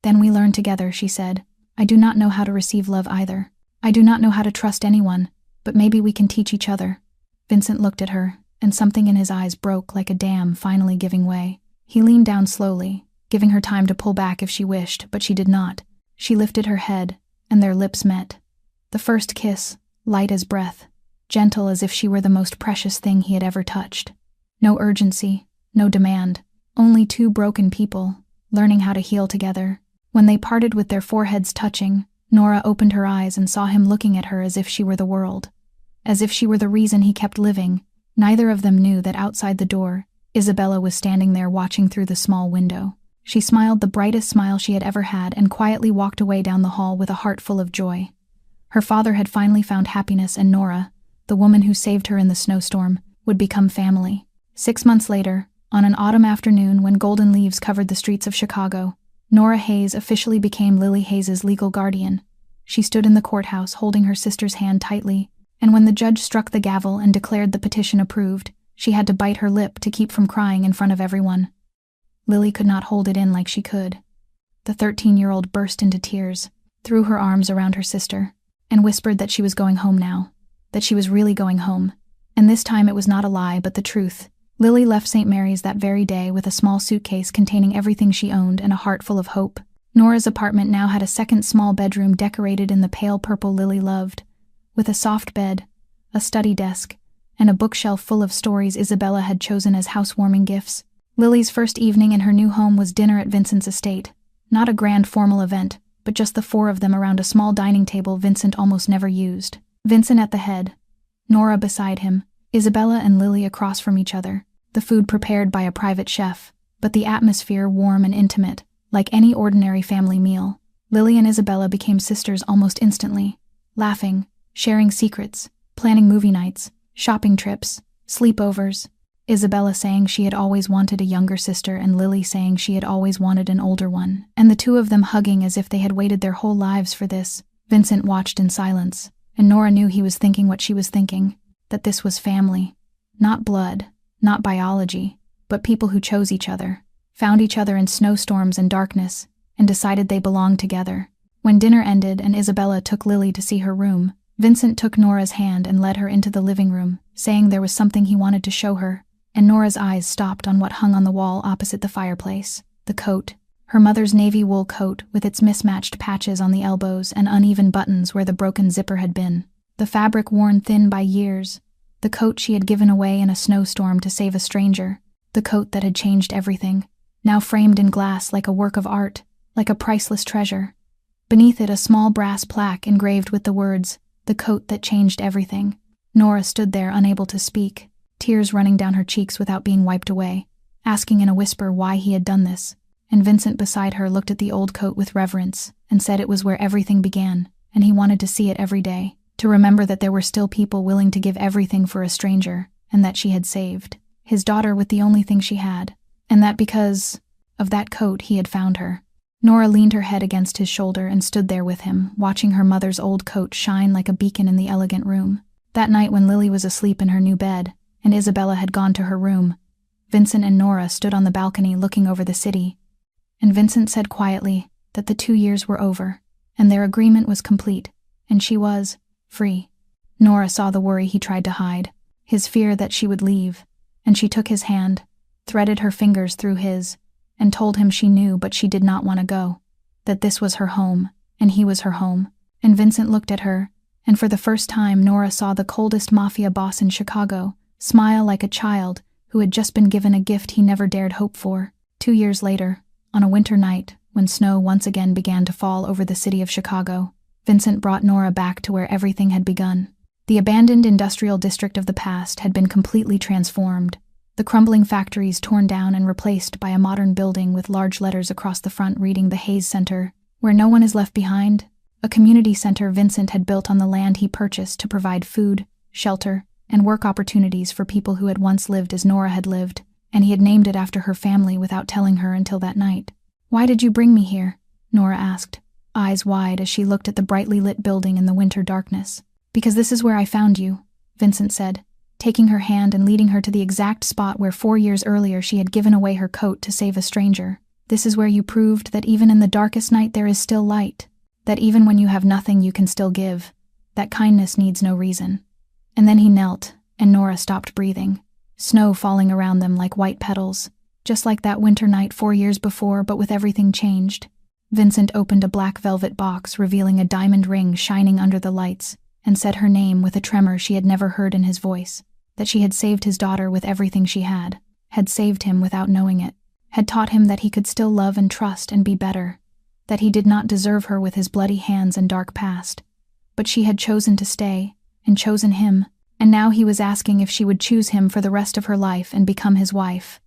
"Then we learn together," she said. "I do not know how to receive love either. I do not know how to trust anyone, but maybe we can teach each other." Vincent looked at her, and something in his eyes broke like a dam finally giving way. He leaned down slowly, giving her time to pull back if she wished, but she did not. She lifted her head, and their lips met. The first kiss, light as breath, gentle as if she were the most precious thing he had ever touched. No urgency, no demand, only two broken people, learning how to heal together. When they parted with their foreheads touching, Nora opened her eyes and saw him looking at her as if she were the world. As if she were the reason he kept living. Neither of them knew that outside the door, Isabella was standing there watching through the small window. She smiled the brightest smile she had ever had and quietly walked away down the hall with a heart full of joy. Her father had finally found happiness, and Nora, the woman who saved her in the snowstorm, would become family. 6 months later, on an autumn afternoon when golden leaves covered the streets of Chicago, Nora Hayes officially became Lily Hayes's legal guardian. She stood in the courthouse holding her sister's hand tightly, and when the judge struck the gavel and declared the petition approved, she had to bite her lip to keep from crying in front of everyone. Lily could not hold it in like she could. The 13-year-old burst into tears, threw her arms around her sister, and whispered that she was going home now, that she was really going home. And this time it was not a lie but the truth. Lily left St. Mary's that very day with a small suitcase containing everything she owned and a heart full of hope. Nora's apartment now had a second small bedroom decorated in the pale purple Lily loved, with a soft bed, a study desk, and a bookshelf full of stories Isabella had chosen as housewarming gifts. Lily's first evening in her new home was dinner at Vincent's estate. Not a grand formal event, but just the four of them around a small dining table Vincent almost never used. Vincent at the head, Nora beside him, Isabella and Lily across from each other. The food prepared by a private chef, but the atmosphere warm and intimate, like any ordinary family meal. Lily and Isabella became sisters almost instantly, laughing, sharing secrets, planning movie nights, shopping trips, sleepovers. Isabella saying she had always wanted a younger sister and Lily saying she had always wanted an older one, and the two of them hugging as if they had waited their whole lives for this. Vincent watched in silence, and Nora knew he was thinking what she was thinking, that this was family. Not blood, not biology, but people who chose each other, found each other in snowstorms and darkness, and decided they belonged together. When dinner ended and Isabella took Lily to see her room, Vincent took Nora's hand and led her into the living room, saying there was something he wanted to show her, and Nora's eyes stopped on what hung on the wall opposite the fireplace. The coat. Her mother's navy wool coat, with its mismatched patches on the elbows and uneven buttons where the broken zipper had been. The fabric worn thin by years. The coat she had given away in a snowstorm to save a stranger. The coat that had changed everything, now framed in glass like a work of art, like a priceless treasure. Beneath it a small brass plaque engraved with the words, "The coat that changed everything." Nora stood there unable to speak, tears running down her cheeks without being wiped away, asking in a whisper why he had done this, and Vincent beside her looked at the old coat with reverence and said it was where everything began, and he wanted to see it every day, to remember that there were still people willing to give everything for a stranger, and that she had saved his daughter with the only thing she had, and that because of that coat he had found her. Nora leaned her head against his shoulder and stood there with him, watching her mother's old coat shine like a beacon in the elegant room. That night when Lily was asleep in her new bed, and Isabella had gone to her room, Vincent and Nora stood on the balcony looking over the city, and Vincent said quietly that the 2 years were over, and their agreement was complete, and she was free. Nora saw the worry he tried to hide, his fear that she would leave, and she took his hand, threaded her fingers through his, and told him she knew but she did not want to go, that this was her home, and he was her home. And Vincent looked at her, and for the first time Nora saw the coldest Mafia boss in Chicago smile like a child who had just been given a gift he never dared hope for. 2 years later, on a winter night, when snow once again began to fall over the city of Chicago, Vincent brought Nora back to where everything had begun. The abandoned industrial district of the past had been completely transformed, the crumbling factories torn down and replaced by a modern building with large letters across the front reading the Hayes Center, where no one is left behind, a community center Vincent had built on the land he purchased to provide food, shelter, and work opportunities for people who had once lived as Nora had lived, and he had named it after her family without telling her until that night. "Why did you bring me here?" Nora asked, eyes wide as she looked at the brightly lit building in the winter darkness. "Because this is where I found you," Vincent said, taking her hand and leading her to the exact spot where 4 years earlier she had given away her coat to save a stranger. "This is where you proved that even in the darkest night there is still light, that even when you have nothing you can still give, that kindness needs no reason." And then he knelt, and Nora stopped breathing, snow falling around them like white petals, just like that winter night 4 years before, but with everything changed. Vincent opened a black velvet box, revealing a diamond ring shining under the lights, and said her name with a tremor she had never heard in his voice, that she had saved his daughter with everything she had saved him without knowing it, had taught him that he could still love and trust and be better, that he did not deserve her with his bloody hands and dark past, but she had chosen to stay, and chosen him, and now he was asking if she would choose him for the rest of her life and become his wife.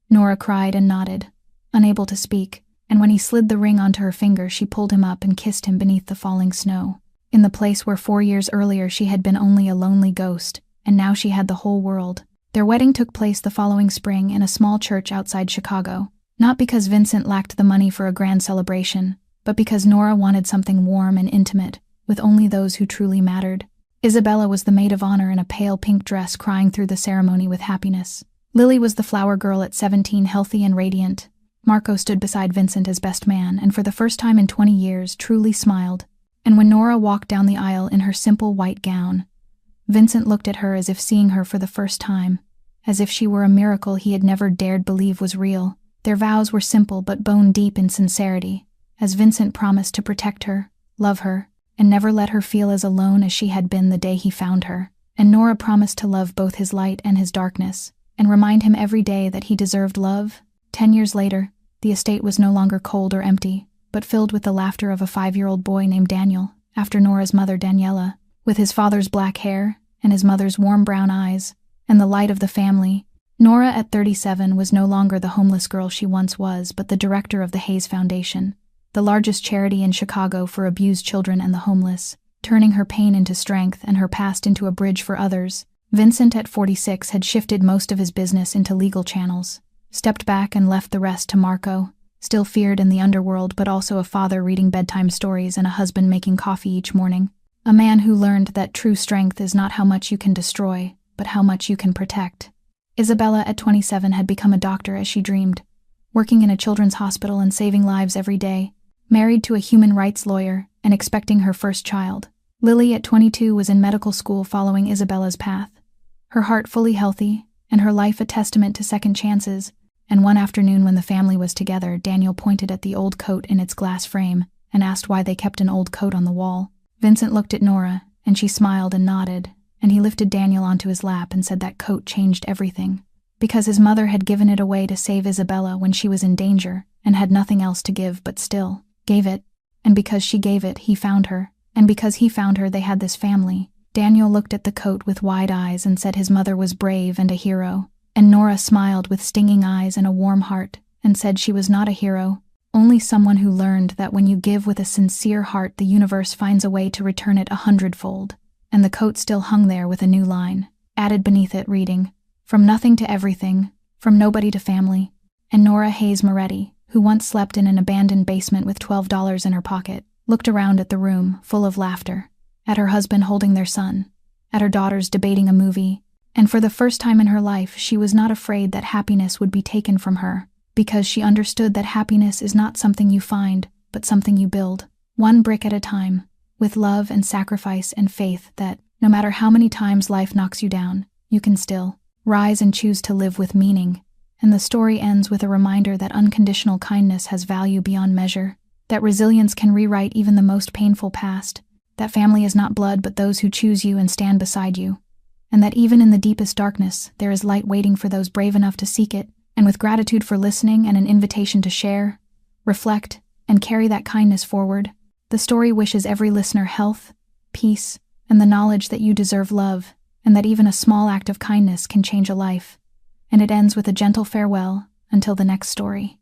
Nora cried and nodded, unable to speak, and when he slid the ring onto her finger she pulled him up and kissed him beneath the falling snow, in the place where 4 years earlier she had been only a lonely ghost, and now she had the whole world. Their wedding took place the following spring in a small church outside Chicago, not because Vincent lacked the money for a grand celebration, but because Nora wanted something warm and intimate, with only those who truly mattered. Isabella was the maid of honor in a pale pink dress, crying through the ceremony with happiness. Lily was the flower girl at 17, healthy and radiant. Marco stood beside Vincent as best man, and for the first time in 20 years truly smiled. And when Nora walked down the aisle in her simple white gown, Vincent looked at her as if seeing her for the first time, as if she were a miracle he had never dared believe was real. Their vows were simple but bone deep in sincerity, as Vincent promised to protect her, love her, and never let her feel as alone as she had been the day he found her. And Nora promised to love both his light and his darkness, and remind him every day that he deserved love. 10 years later, the estate was no longer cold or empty, but filled with the laughter of a 5-year-old boy named Daniel, after Nora's mother Daniela, with his father's black hair and his mother's warm brown eyes, and the light of the family. Nora, at 37, was no longer the homeless girl she once was, but the director of the Hayes Foundation, the largest charity in Chicago for abused children and the homeless, turning her pain into strength and her past into a bridge for others. Vincent, at 46, had shifted most of his business into legal channels, stepped back and left the rest to Marco, still feared in the underworld but also a father reading bedtime stories and a husband making coffee each morning. A man who learned that true strength is not how much you can destroy, but how much you can protect. Isabella, at 27, had become a doctor as she dreamed, working in a children's hospital and saving lives every day, married to a human rights lawyer and expecting her first child. Lily at 22 was in medical school following Isabella's path. Her heart fully healthy, and her life a testament to second chances, and one afternoon when the family was together, Daniel pointed at the old coat in its glass frame and asked why they kept an old coat on the wall. Vincent looked at Nora, and she smiled and nodded, and he lifted Daniel onto his lap and said that coat changed everything. Because his mother had given it away to save Isabella when she was in danger and had nothing else to give but still gave it, and because she gave it, he found her, and because he found her, they had this family. Daniel looked at the coat with wide eyes and said his mother was brave and a hero, and Nora smiled with stinging eyes and a warm heart and said she was not a hero, only someone who learned that when you give with a sincere heart, the universe finds a way to return it 100-fold. And the coat still hung there with a new line added beneath it, reading, "From nothing to everything, from nobody to family." And Nora Hayes Moretti, who once slept in an abandoned basement with $12 in her pocket, looked around at the room, full of laughter, at her husband holding their son, at her daughters debating a movie, and for the first time in her life she was not afraid that happiness would be taken from her, because she understood that happiness is not something you find, but something you build, one brick at a time, with love and sacrifice and faith that, no matter how many times life knocks you down, you can still rise and choose to live with meaning. And the story ends with a reminder that unconditional kindness has value beyond measure, that resilience can rewrite even the most painful past, that family is not blood but those who choose you and stand beside you, and that even in the deepest darkness there is light waiting for those brave enough to seek it. And with gratitude for listening and an invitation to share, reflect, and carry that kindness forward, the story wishes every listener health, peace, and the knowledge that you deserve love, and that even a small act of kindness can change a life. And it ends with a gentle farewell until the next story.